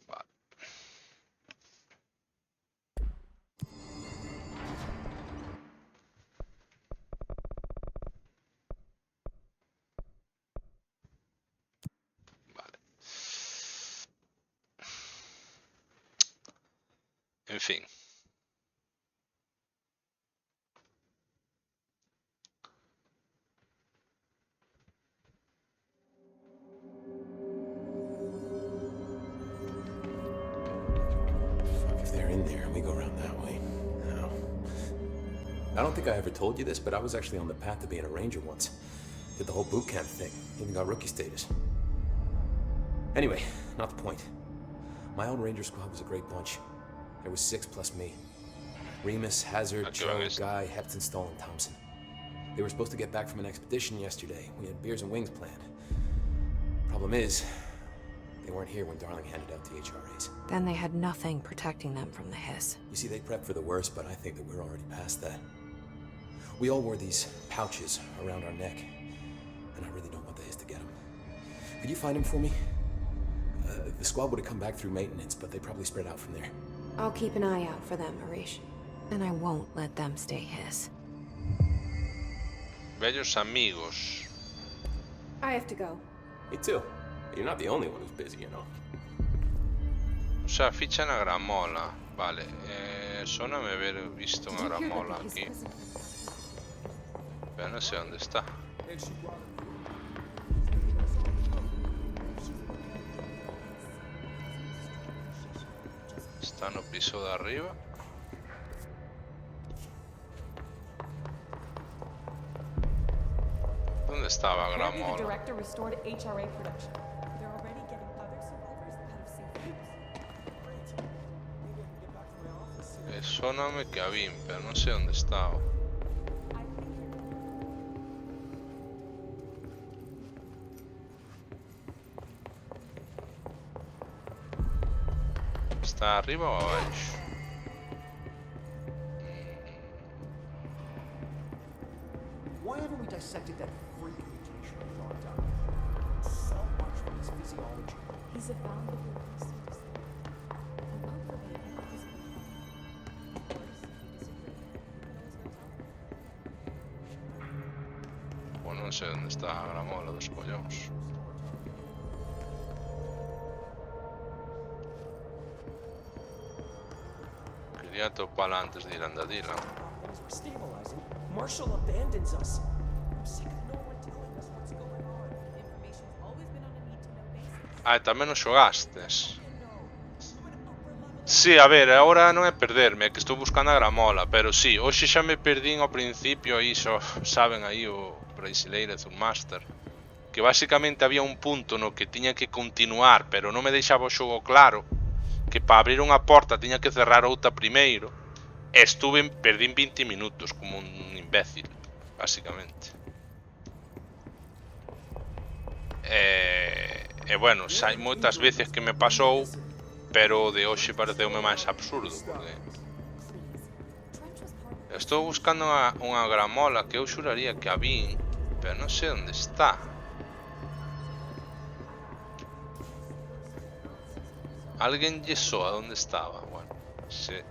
Vale. Vale. En fin. Fuck if they're in there and we go around that way. No. I don't think I ever told you this, but I was actually on the path to being a ranger once. Did the whole boot camp thing. Even got rookie status. Anyway, not the point. My old ranger squad was a great bunch. There was 6 plus me. Remus, Hazard, Joe, Guy, Heptonstall, and Thompson. They were supposed to get back from an expedition yesterday. We had beers and wings planned. Problem is, they weren't here when Darling handed out the HRAs. Then they had nothing protecting them from the hiss. You see, they prepped for the worst, but I think that we're already past that. We all wore these pouches around our neck, and I really don't want the hiss to get them. Could you find them for me? The squad would have come back through maintenance, but they probably spread out from there. I'll keep an eye out for them, Arish. And I won't let them stay hiss. Bellos amigos. I have to go. Me too. You're not the only one who's busy, you know. O sea, fichan a Gramola. Vale. Suena haber visto una Gramola aquí. Pero no sé dónde está. Está no piso de arriba. ¿Dónde estaba Gramola? Suéname que a Vim, pero no sé dónde estaba. ¿Está arriba o abajo? Why haven't we dissected that freak mutation I thought up? So much from his physiology. He's a valuable resource. I won't forbid him his opinion. Of course, if you disagree, you can always go tell him. Bueno, no sé dónde está Gramola dos collóns. Quería topala antes de ir a Andadila. As we're stabilizing, Marshall abandons us. I'm sick of no one telling us what's going on. Information's always been on a need-to-know basis. Ah, tamén o xogastes. Sí, a ver, agora non é perderme, é que estou buscando a Gramola, pero sí, hoxe xa me perdín ao principio, aí só saben aí o brasileiro do Master, que basicamente había un punto no que tiña que continuar, pero non me deixaba o xogo claro, que para abrir unha porta tiña que cerrar outra primeiro, e perdín 20 minutos como un imbécil, basicamente. E bueno, xa hai moitas veces que me pasou, pero de hoxe pareceume máis absurdo, porque estou buscando unha Gramola que eu xuraría que a vi, pero non sei onde está. Alguén lle soa onde estaba. Bueno,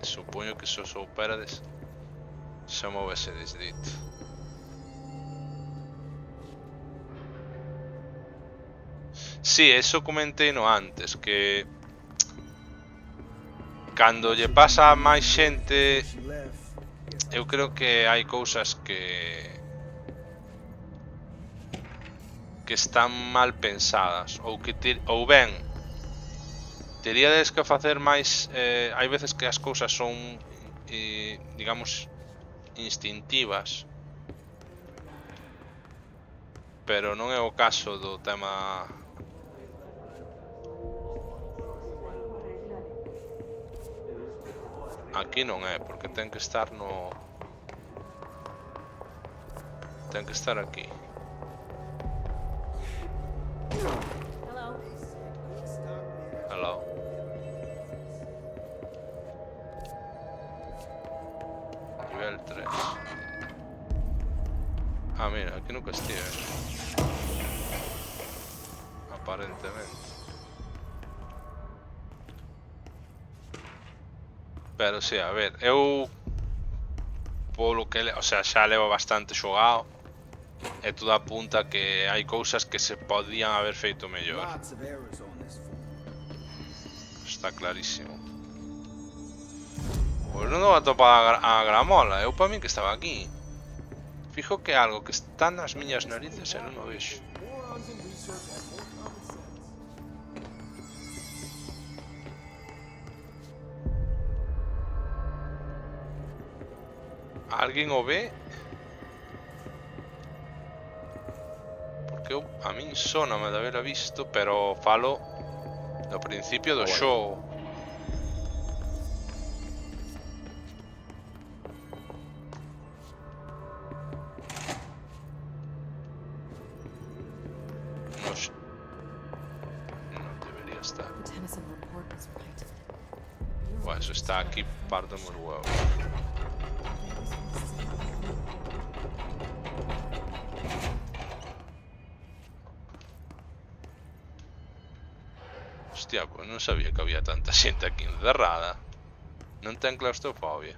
supoño que se souperades xa me houvese desdito. Sí, eso comentei no antes, que cando lle pasa a máis xente, eu creo que hai cousas que están mal pensadas, ou ben teríades que facer máis. Hai veces que as cousas son digamos instintivas, pero non é o caso do tema. Aquí non é, porque ten que estar no... Ten que estar aquí. Hello. Hello. aquí nunca estive. Aparentemente. Pero si, a ver, eu polo que, o sea, xa levo bastante xogado e tudo apunta que hai cousas que se podían haber feito mellor. Está clarísimo. Pois non dou a topar a gramola, eu pa min que estaba aquí. Fijo que algo que está nas miñas narices e non o vexo. Alguén o ve? Porque eu, a min sóname de haber visto, pero falo do principio do xogo. Non debería estar. Bueno, eso está aquí, parto os huevos. Hostia, pues non sabía que había tanta xente aquí encerrada. Non ten claustrofobia.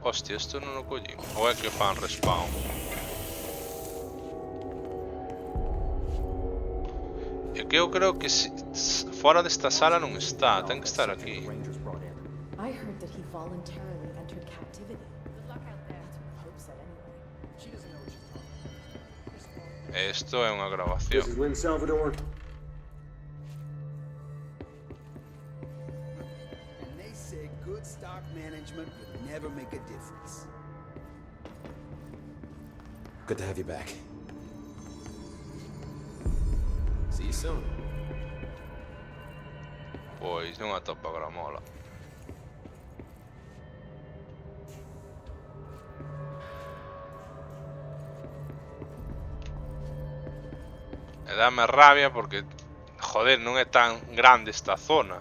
Hostia, isto non o collín. Ou é que fan respawn? É que eu creo que fora desta sala non está. Ten que estar aquí. I heard that he voluntarily entered captivity. Good luck out there. That's what Pope said anyway. She doesn't know what she's talking about. Isto é unha grabación. This is Lynn Salvador. And they say good stock management would never make a difference. Good to have you back. See you soon. Pois non atopa a gramola. E dame rabia porque, joder, non é tan grande esta zona.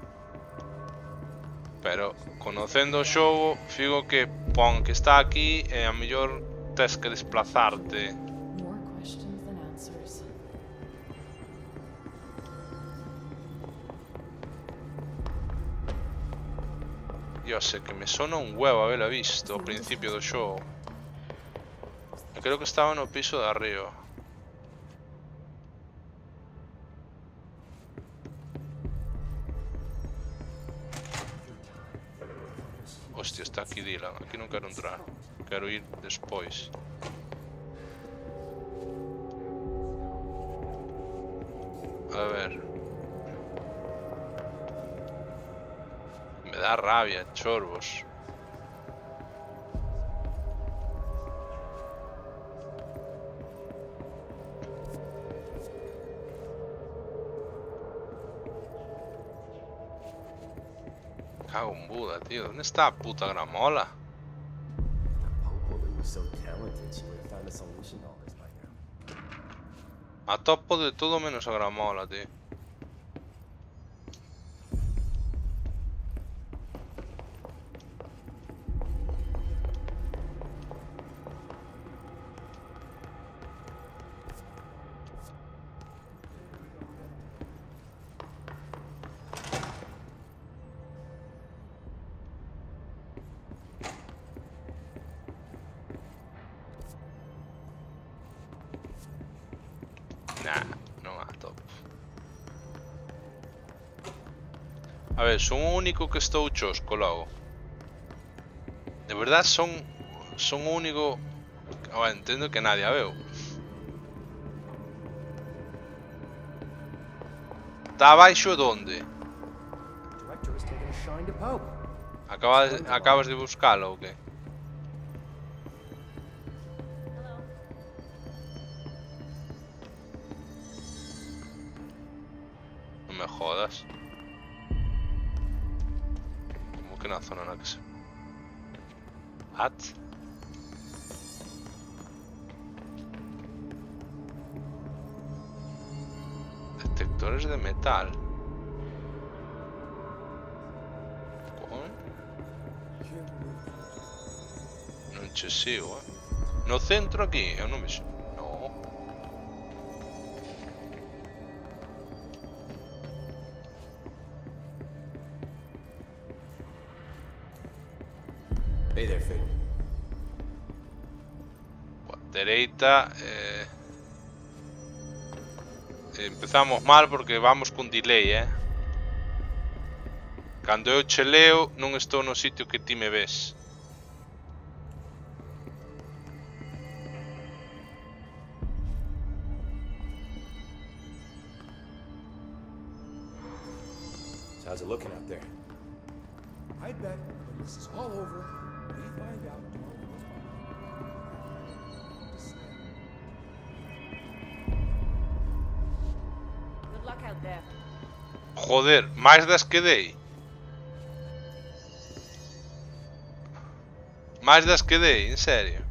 Pero, conocendo o xogo, figo que pon que está aquí e a mellor tes que desplazarte. More questions than answers. Yo sé que me sona un huevo haberla visto ao principio do xogo. E creo que estaba no piso de arriba. Hostia, está aquí Dylan. Aquí non quero entrar. Quero ir despois. A ver. Me dá rabia, chorbos. Cago en Buda, tío. ¿Dónde está la puta gramola? A topo de todo menos a gramola, tío. Nah, non a top. A ver, son o único que estou chosco logo. De verdad son o único. Ahora entendo que nadie a veu. Está abaixo donde? Acabas de buscalo ou que? Non me jodas. Como que na zona na que se... What? Detectores de metal. che sigo, No centro aquí, eu non vexo. No. Hey there, Finn. Dereita. Empezamos mal porque vamos con delay, Cando eu che leo, non estou no sitio que ti me ves. So how's it looking out there? I bet when this is all over, we find out tomorrow was Good luck out there. Joder, máis das que dei. Máis das que dei, en serio.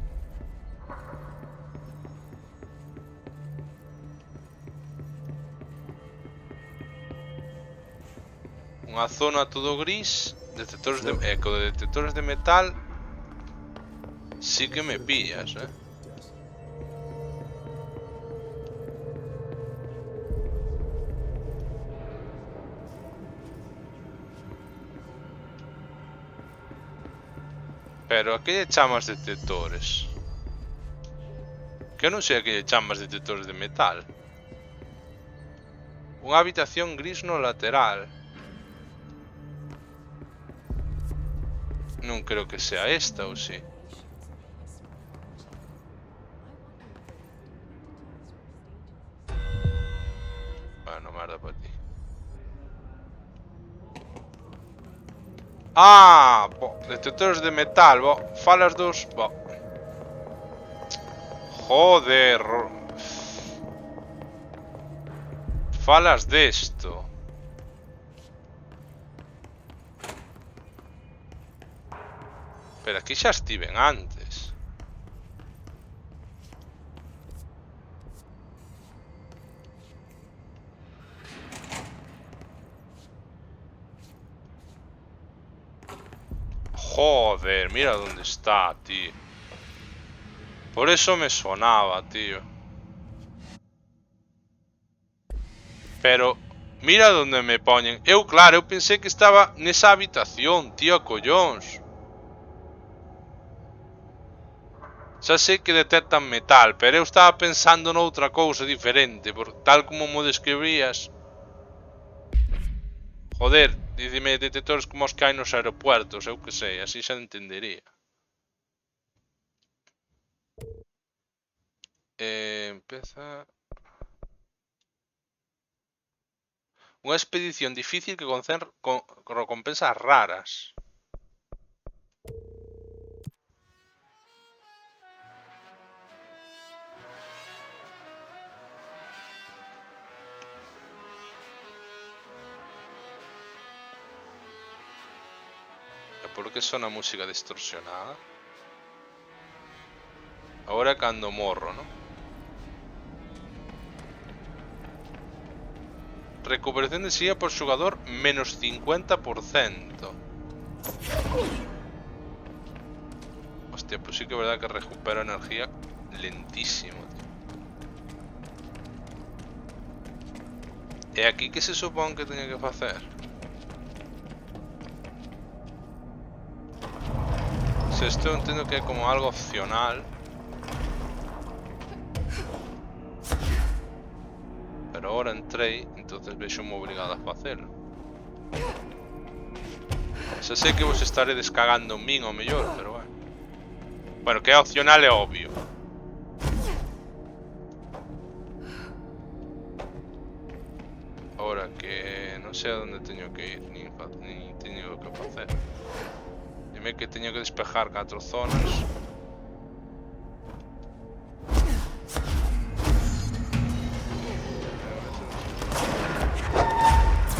Unha zona todo gris, detectores de eco, de detectores de metal. Sí que me pillas, Pero a que lle chamas detectores? Que eu non sei a que lle chamas detectores de metal. Unha habitación gris no lateral. Non creo que sea esta, ou si? Bueno, merda para ti. Ah, bo, detectores de metal, bo, falas dos, bo. Joder. Falas desto. Pero aquí xa estiven antes. Joder, mira dónde está, tío. Por eso me sonaba, tío. Pero mira dónde me poñen. Eu, claro, eu pensei que estaba nesa habitación, tío, collóns. Xa sei que detectan metal, pero eu estaba pensando noutra cousa diferente, por tal como mo describías. Joder, dicime detectores como os que hai nos aeropuertos, eu que sei, así xa entendería. Empeza... Unha expedición difícil que concen recompensas raras. Por que sona música distorsionada? Ahora é cando morro, ¿no? Recuperación de energía por xogador menos 50%. Hostia, pues sí que é verdad que recupera energía lentísimo, tío. E aquí que se supón que teño que facer? Esto entiendo que é como algo opcional. Pero ahora entrei, entonces vexo-me obligado a facelo. Xa sei que vos estaré descagando en min ao mellor, pero bueno. Bueno, que é opcional é obvio. Ahora que non sei a onde teño que ir, nin teño que facer. Dime que teño que despejar 4 zonas.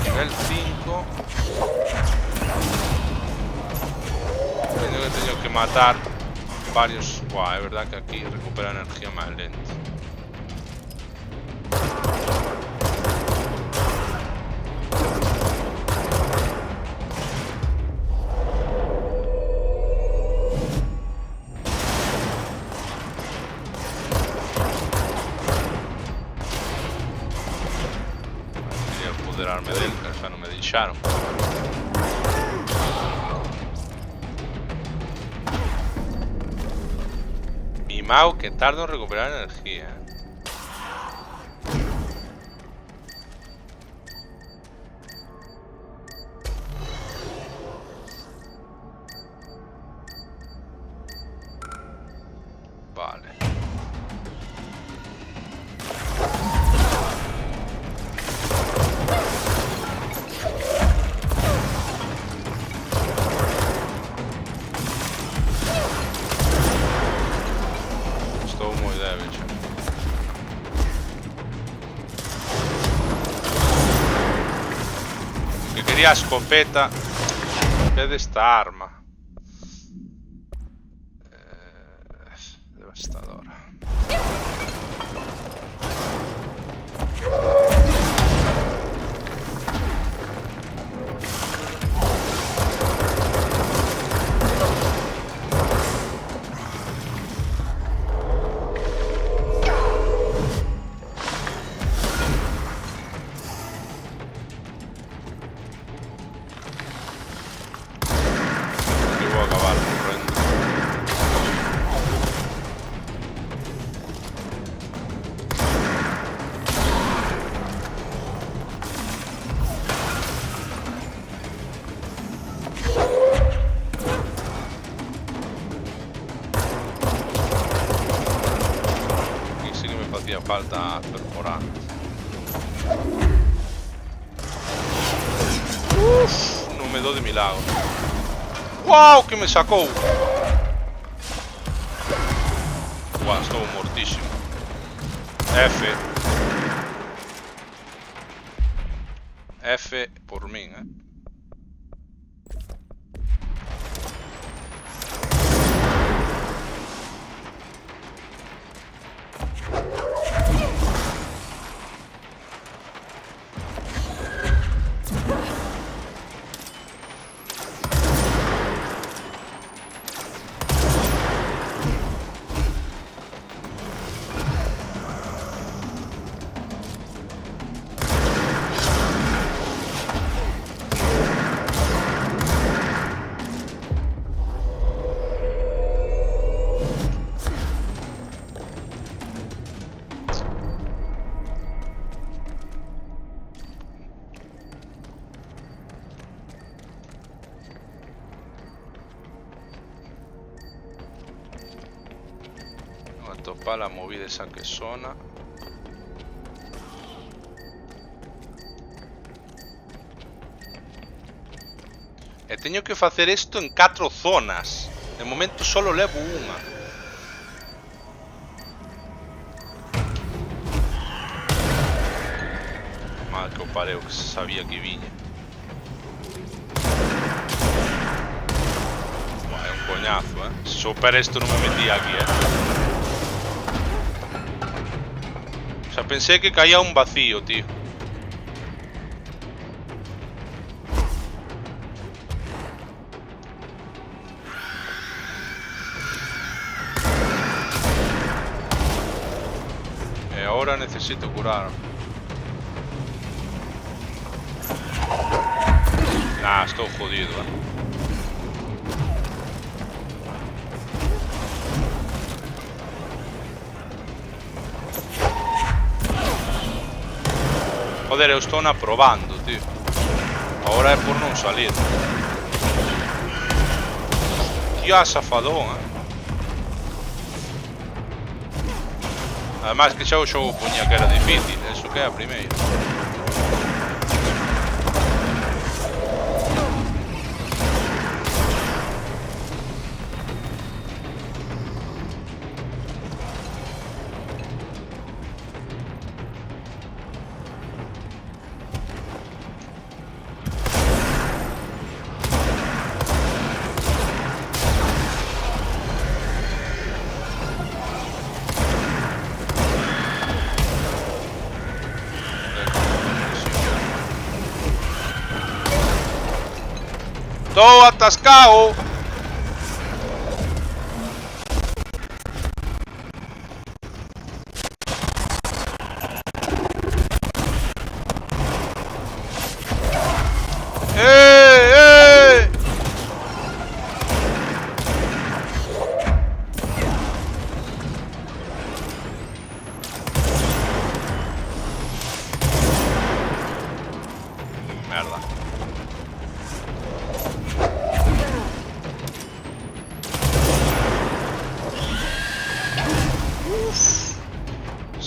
Nivel 5. Teño que matar varios. Buah, é verdad que aquí recupera energía máis lento. escucharon. Mimao que tarda en recuperar energía. Vale. Estou moi débil, xa. Que quería a escopeta en vez desta arma. Devastadora. Yo voy a acabar corriendo. Aquí sí que me hacía falta perforar. Uf, non me dou de milagro. ¡Wow! Que me sacou. Guau, estou mortísimo. F. F por min, Vou topar a movida esa que sona. E teño que facer isto en 4 zonas. De momento solo levo unha. Mal que o pareo, que se sabía que viña. Buah, é un coñazo, Se soupera isto non me metía aquí, O sea, pensé que caía un vacío, tío. Ahora necesito curar. Nah, estoy jodido, Joder, eu estou aprobando, tío. Ahora é por non salir. Tío, safadón, Además que xa o xogo poñía que era difícil, eso que é a primeira. ¡Todo atascado!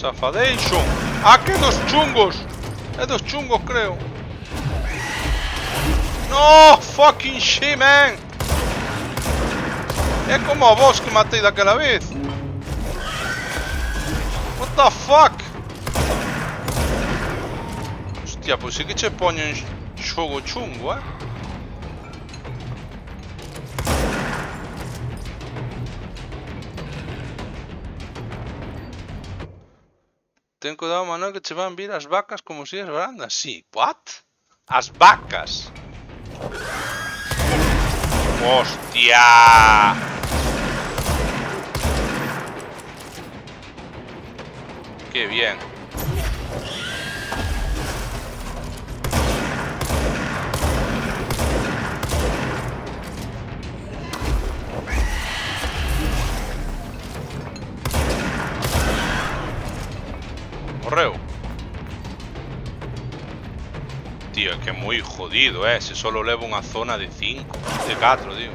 Safadation. Ah, que dos chungos. É dos chungos, creo. No, fucking shit, man. É como a vos que matei daquela vez. What the fuck? Hostia, pois sí que che poño en xogo chungo, Ten cuidado, Manuel, que che van vir as vacas como si as brandas. Sí, what? As vacas. Hostia. Qué bien. Morreu. Tío, es que es muy jodido, si solo levo una zona de 5, de 4, digo.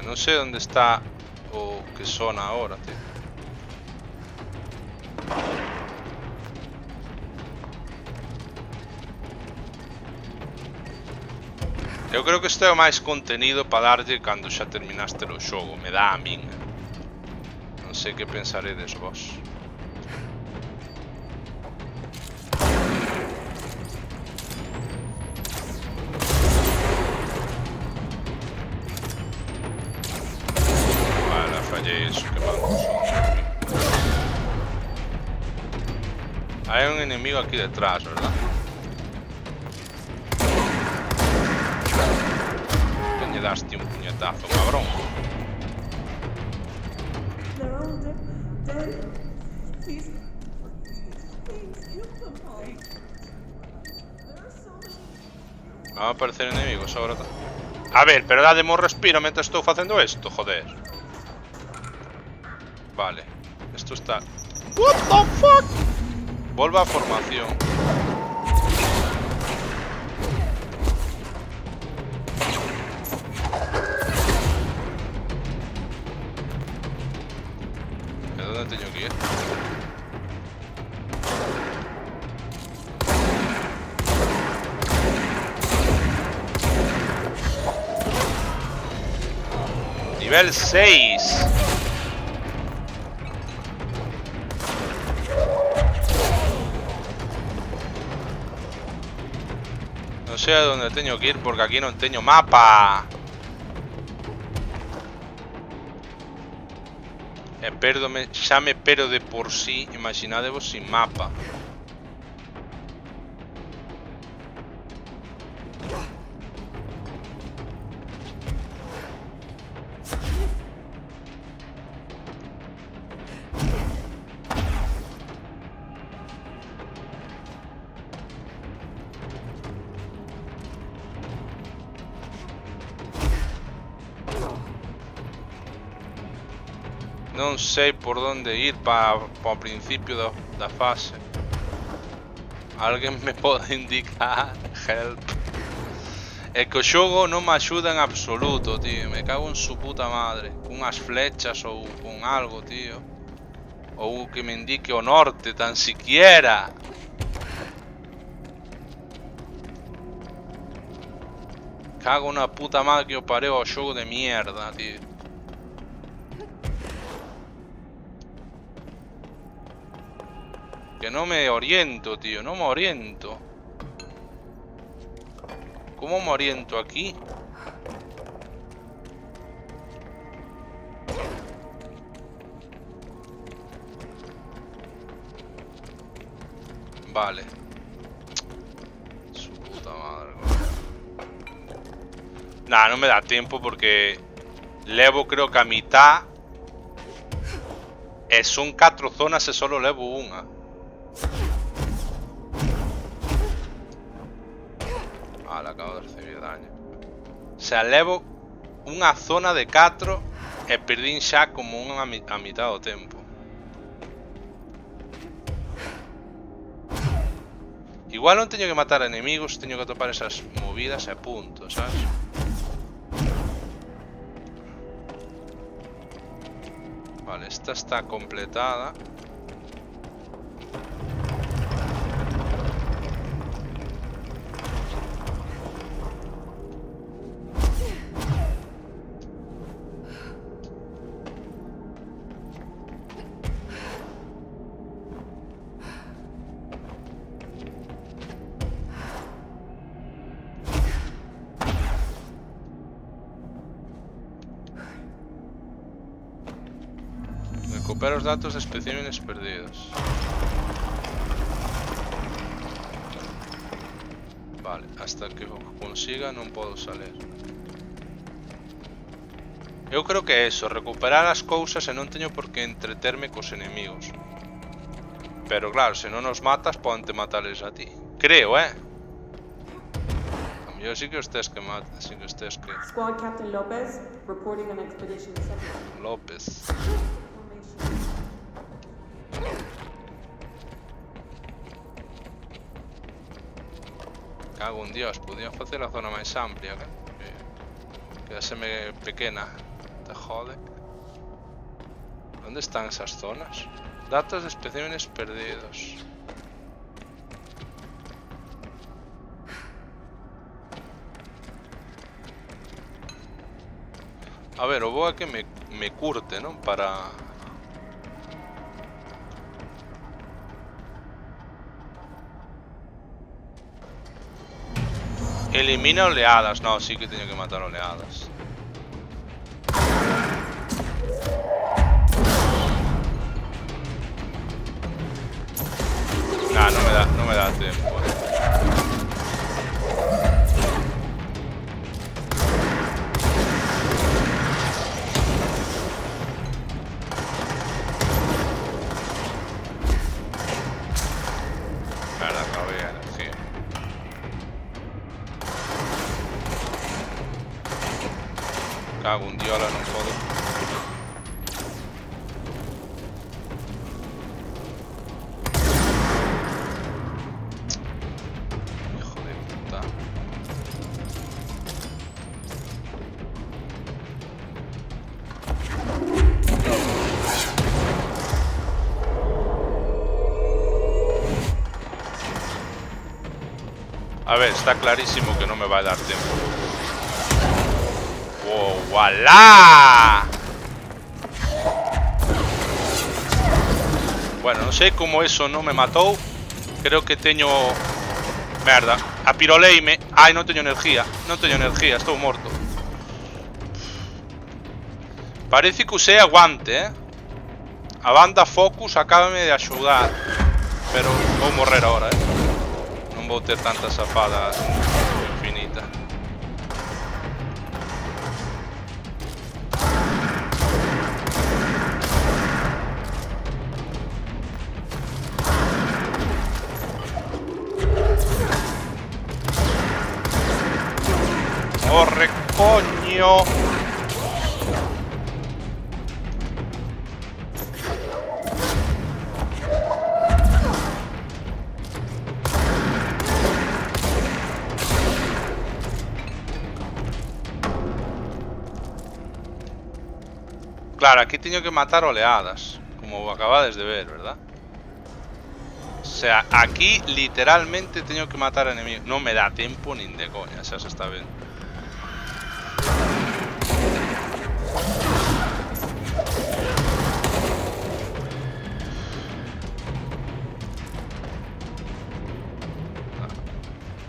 No sé dónde está o qué zona ahora, tío. Eu creo que isto é o máis contenido para darlle cando xa terminaste o xogo, me dá a min. Non sei que pensaredes vos. Vale, fallei eso, que manco son. Hai un enemigo aquí detrás, verdad? Le daste un puñetazo, cabrón. Van a aparecer enemigos ahora. A ver, pero dadme un respiro mientras estou facendo esto, joder. Vale, esto está... What the fuck? Volva a formación. ¿Dónde tengo que ir? Nivel 6. No sé a dónde tengo que ir porque aquí no tengo mapa. Perdome, xa me pero de por sí, imaginadevos sin mapa. Non sei por onde ir para o principio da fase. Alguén me pode indicar? Help. É que o xogo non me axuda en absoluto, tío. Me cago en su puta madre. Cunhas flechas ou con algo, tío. Ou que me indique o norte, tan siquiera. Cago na puta madre que o pareo ao xogo de mierda, tío. Que no me oriento, tío, no me oriento. ¿Cómo me oriento aquí? Vale. Su puta madre. Nah, no me da tiempo porque levo creo que a mitad. E son 4 zonas e solo levo unha. Le acabo de recibir daño. O sea, levo unha zona de 4 e perdín xa como unha a mitad do tempo. Igual non teño que matar enemigos, teño que topar esas movidas e punto, sabes? Vale, esta está completada. Recupera os datos de especímenes perdidos. Vale, hasta que o consiga non podo salir. Eu creo que é eso, recuperar as cousas e non teño por que entreterme cos enemigos. Pero claro, se non os matas, ponte matales a ti. Creo, A mellor sí que os tes que matar, sí que os tes que... Squad Captain Lopez, reporting on Expedition 7. López. Cago en Dios, podían facer a zona máis amplia, quedáseme pequena. Te jode. ¿Dónde están esas zonas? Datos de especímenes perdidos. A ver, o boa que me curte, non? Para... Elimina oleadas. No, sí que teño que matar oleadas. Nah, no me da tiempo. Merda, que había energía. Cago un diola, non podo. Hijo de puta. A ver, está clarísimo que no me va a dar tiempo. ¡Oh, voilà! Bueno, non sei como eso non me matou. Creo que teño... Merda, apiroleime. Ai, non teño energía. Non teño energía, estou morto. Parece que usei aguante, A banda Focus acábame de axudar. Pero vou morrer ahora, Non vou ter tantas zafadas infinitas. ¡Corre, coño! Claro, aquí teño que matar oleadas, como acabades de ver, ¿verdad? O sea, aquí literalmente teño que matar enemigos. Non me dá tempo nin de coña, xa se está vendo.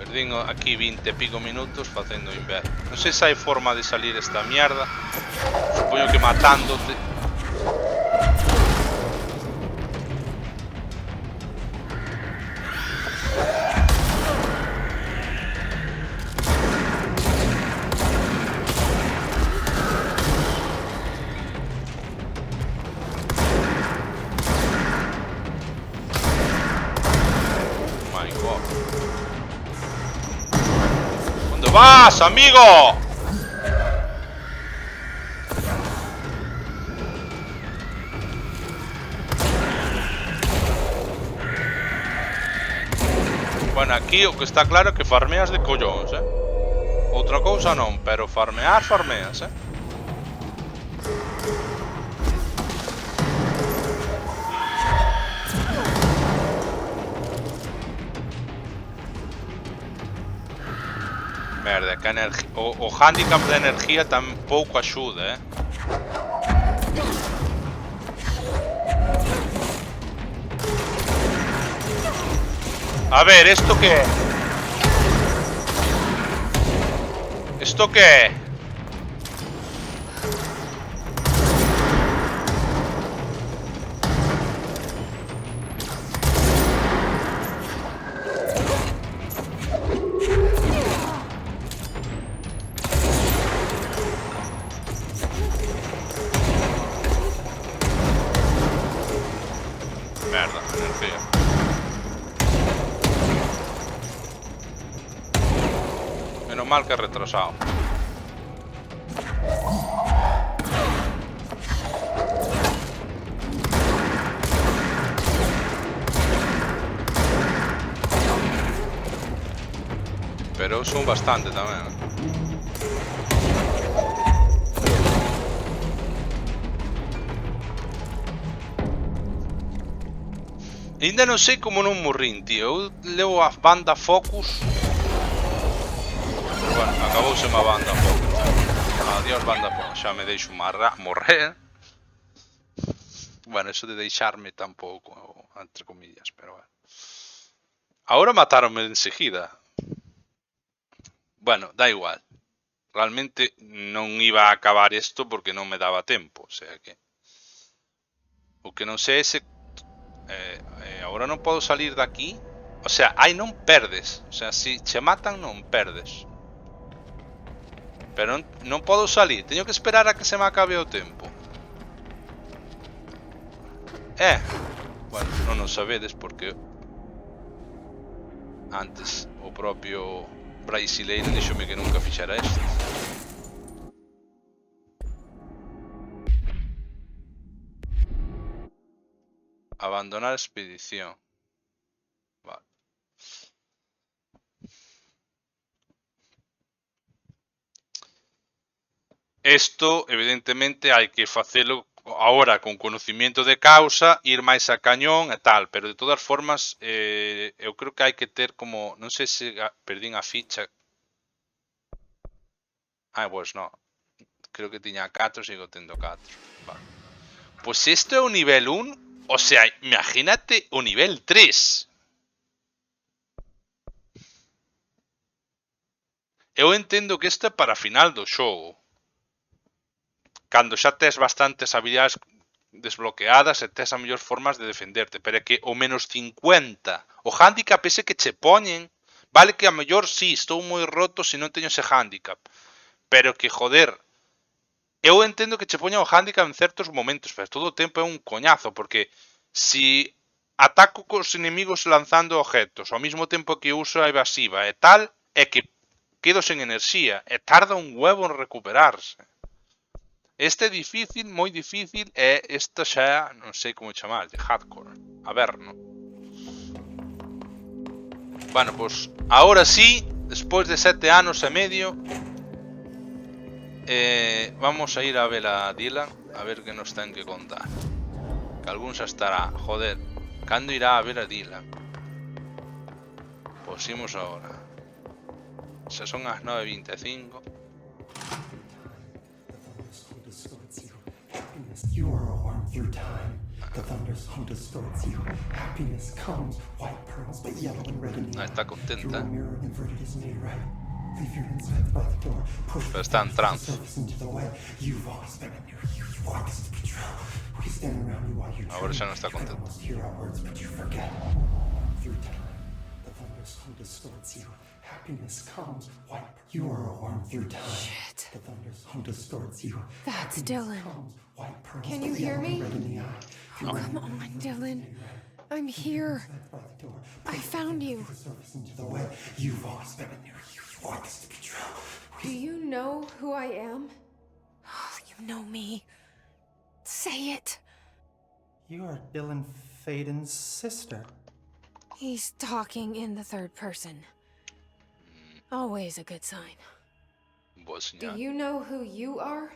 Perdín aquí 20 e pico minutos facendo inverno. Non sei se hai forma de salir esta mierda. Supoño que matándote. My God. ¿Dónde vas, amigo? Bueno, aquí o que está claro é que farmeas de collóns, Outra cousa non, pero farmeas, Merda, que a energía... O handicap da energía tampouco axuda, eh. A ver, ¿esto qué es? ¿Esto qué es? Merda, energía. Menos mal que he retrasado. Pero son bastante tamén. Ainda non sei como non morrín, tío. Eu levo a banda Focus. Bueno, acabouse a banda Focus. Adiós banda Focus. Xa me deixo morrer. Bueno, eso de deixarme tampouco, entre comillas, pero bueno. Ahora mataronme enseguida. Bueno, da igual. Realmente non iba a acabar isto porque non me daba tempo, o sea que... O que non sei é se... Agora non podo salir de aquí. O sea, aí non perdes. O sea, se che matan non perdes. Pero non podo salir. Teño que esperar a que se me acabe o tempo. Bueno, non o sabedes porque... Antes o propio brasileiro dixome que nunca fixera isto. Abandonar expedición. Vale. Esto, evidentemente, hai que facelo ahora con conocimiento de causa, ir máis a cañón e tal, pero de todas formas, eu creo que hai que ter como, non sei se perdín a ficha. Pois non. Creo que tiña 4, sigo tendo 4. Vale. Pois isto é o nivel 1. O sea, imagínate o nivel 3. Eu entendo que isto é para final do xogo. Cando xa tes bastantes habilidades desbloqueadas e tes a mellor formas de defenderte. Pero é que o menos 50, o handicap ese que che poñen, vale que a mellor sí, estou moi roto se non teño ese handicap. Pero que, joder, eu entendo que che poñan o handicap en certos momentos, pero todo o tempo é un coñazo, porque si ataco cos inimigos lanzando objetos ao mesmo tempo que uso a evasiva e tal, é que quedo sen enerxía e tarda un huevo en recuperarse. Este é difícil, moi difícil, e esta xa non sei como chamarlle, hardcore, averno. Bueno, pois, agora sí, despois de 7 anos e medio, vamos a ir a ver a Dylan, a ver que nos ten que contar. Que algún xa estará, joder, cando irá a ver a Dylan? Pois imos agora. Xa son as 9:25. You are a worm through time. The thunderstorm distorts you. Happiness comes, white pearls, but yellow and red in the eye. Está contenta. Your mirror inverted is made right. Leave your insides by the door. Push Pero está en trance. into the way. You've always been in your youth. Walk as the control. We stand around you while you Ahora xa non está contenta. hear our words, but you forget. Through time, the thunderstorm distorts you. Happiness comes, white. You are a worm through time. Shit. The thunderstorm distorts you. That's Dylan. Can you hear me? Oh, come on, Dylan. I'm here. I found you. You've always been in your youth. Walk as the control. Do you know who I am? Oh, you know me. Say it. You are Dylan Faden's sister. He's talking in the third person. Always a good sign. Do you know who you are?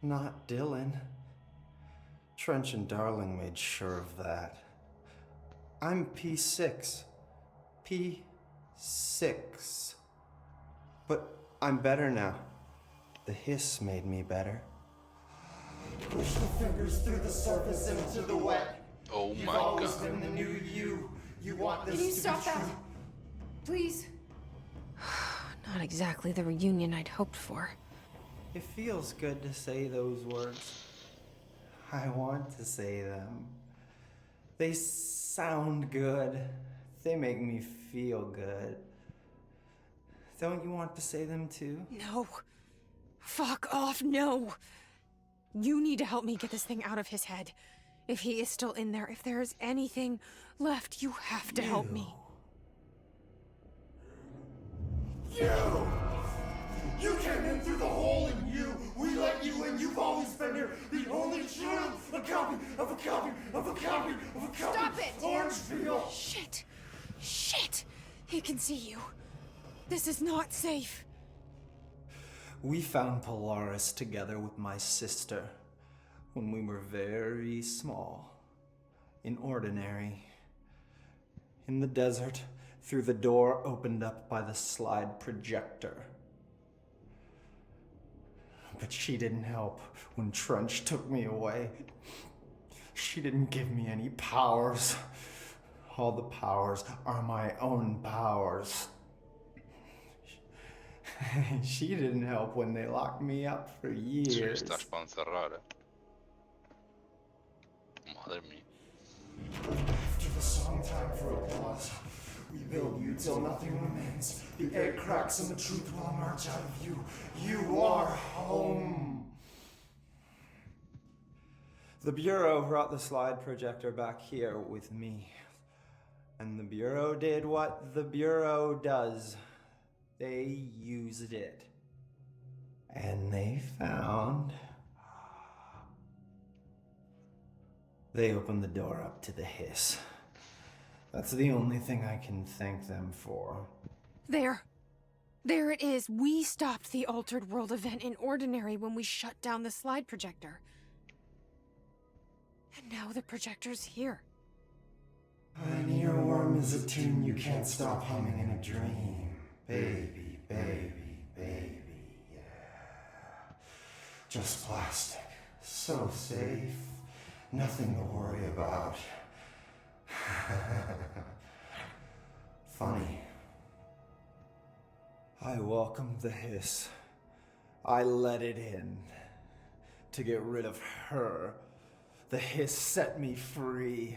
Not Dylan. Trench and Darling made sure of that. I'm P6. P6. But I'm better now. The hiss made me better. Push the fingers through the surface into the wet. Oh You've my always god. been the new you. You want this Can you to stop be that? true. Please? Not exactly the reunion I'd hoped for. It feels good to say those words. I want to say them. They sound good. They make me feel good. Don't you want to say them too? No. Fuck off, no. You need to help me get this thing out of his head. If he is still in there, if there is anything left, you have to help me. You came in through the hole in you. We let you in. You've always been here. The only truth. A copy of a copy of a copy of a copy. Stop it! Orange peel. Shit. Shit. He can see you. This is not safe. We found Polaris together with my sister when we were very small, in Ordinary, in the desert, through the door opened up by the slide projector. But she didn't help when Trench took me away. She didn't give me any powers. All the powers are my own powers. She didn't help when they locked me up for Sí, years. estás para encerrar. Madre mía. After the song time for applause, we build you till nothing remains. The egg cracks and the truth will emerge out of you. You are home. The Bureau brought the slide projector back here with me. And the Bureau did what the Bureau does. They used it. And they found... They opened the door up to the hiss. That's the only thing I can thank them for. There. There it is. We stopped the Altered World event in Ordinary when we shut down the slide projector. And now the projector's here. An earworm is a tune you can't stop humming in a dream. Baby, baby, baby, yeah. Just plastic. So safe. Nothing to worry about. Funny. I welcomed the hiss. I let it in. To get rid of her. The hiss set me free.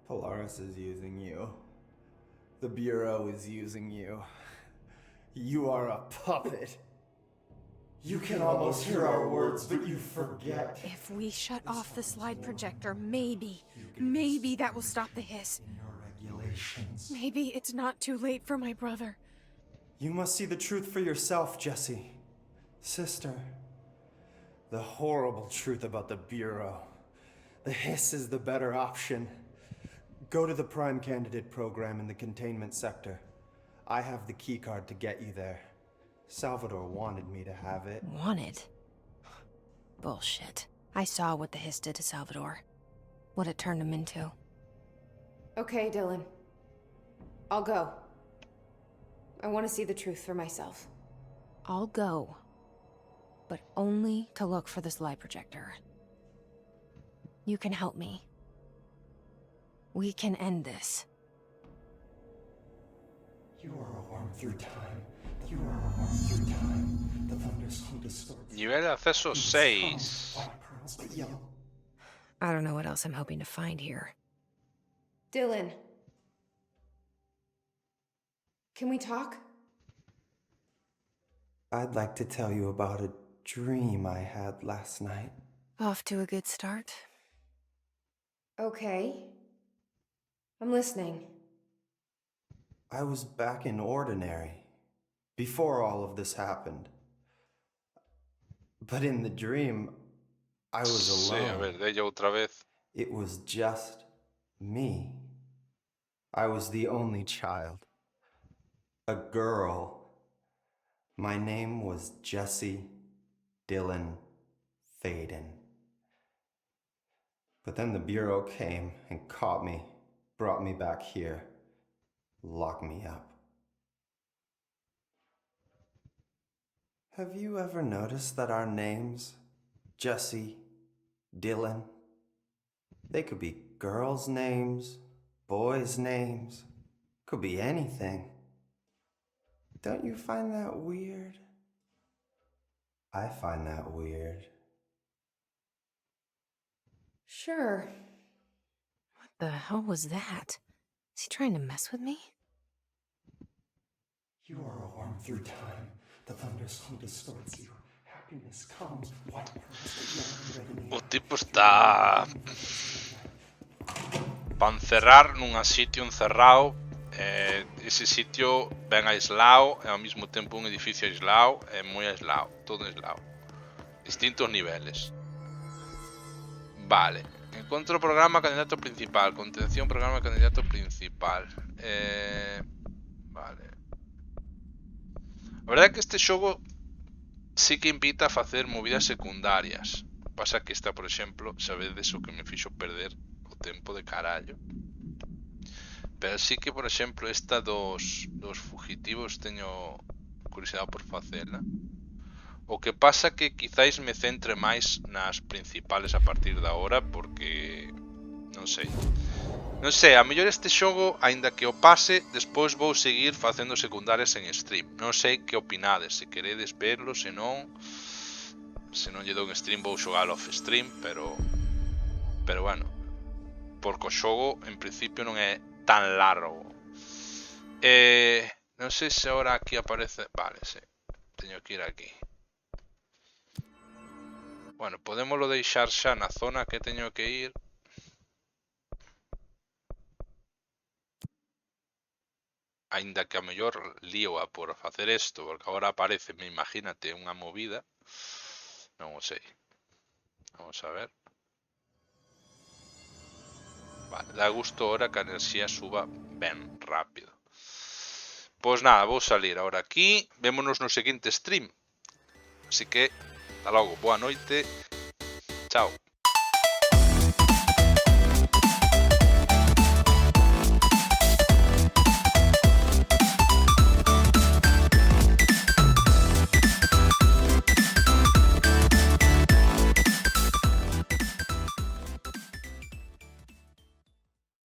Polaris is using you. The Bureau is using you. You are a puppet. You can almost hear our words, but you forget. If we shut off the slide projector, maybe that will stop the hiss. Regulations. Maybe it's not too late for my brother. You must see the truth for yourself, Jesse. Sister. The horrible truth about the Bureau. The hiss is the better option. Go to the Prime Candidate program in the containment sector. I have the keycard to get you there. Salvador wanted me to have it. Wanted? Bullshit. I saw what the hiss did to Salvador. What it turned him into. Okay, Dylan. I'll go. I want to see the truth for myself. I'll go. But only to look for the slide projector. You can help me. We can end this. You are a worm through time. You are a worm through time. The thunderstorm distorts. Nivel de acceso 6. White pearls, but yellow. I don't know what else I'm hoping to find here. Dylan. Can we talk? I'd like to tell you about a dream I had last night. Off to a good start. Okay. I'm listening. I was back in Ordinary, before all of this happened. But in the dream, I was alone. Sí, a ver, de ella otra vez. It was just me. I was the only child. A girl. My name was Jesse Dylan Faden. But then the Bureau came and caught me, brought me back here, locked me up. Have you ever noticed that our names, Jesse, Dylan, they could be girls' names, boys' names, could be anything. Don't you find that weird? I find that weird. Sure. What the hell was that? Is he trying to mess with me? You are a worm through time. The thunderstorm distorts you. Happiness comes. What O tipo está para encerrar num sitio encerrado. Ese sitio ben aislado e ao mesmo tempo un edificio aislado e moi aislado, todo aislado. Distintos niveles. Vale. Encontro programa candidato principal. Contención programa candidato principal. Vale. A verdade é que este xogo sí que invita a facer movidas secundarias. Pasa que esta, por exemplo, sabedes o que me fixo perder o tempo de carallo. Pero sí que, por exemplo, esta dos fugitivos teño curiosidade por facela. O que pasa que quizáis me centre máis nas principales a partir de agora, porque non sei. Non sei, a mellor este xogo, aínda que o pase, despois vou seguir facendo secundarias en stream. Non sei que opinades, se queredes verlo, se non lle dou en stream vou xogar off stream, pero bueno, porque o xogo en principio non é tan largo. Non sei se agora aquí aparece... Vale, sí, teño que ir aquí. Bueno, podémoslo deixar xa na zona que teño que ir. Ainda que a mellor lío a por facer isto, porque agora aparece, me imagínate, unha movida. Non o sei. Vamos a ver. Vale, dá gusto ahora que a enerxía suba ben rápido. Pois nada, vou salir ahora aquí. Vémonos no seguinte stream. Así que, hasta logo, boa noite. Chao.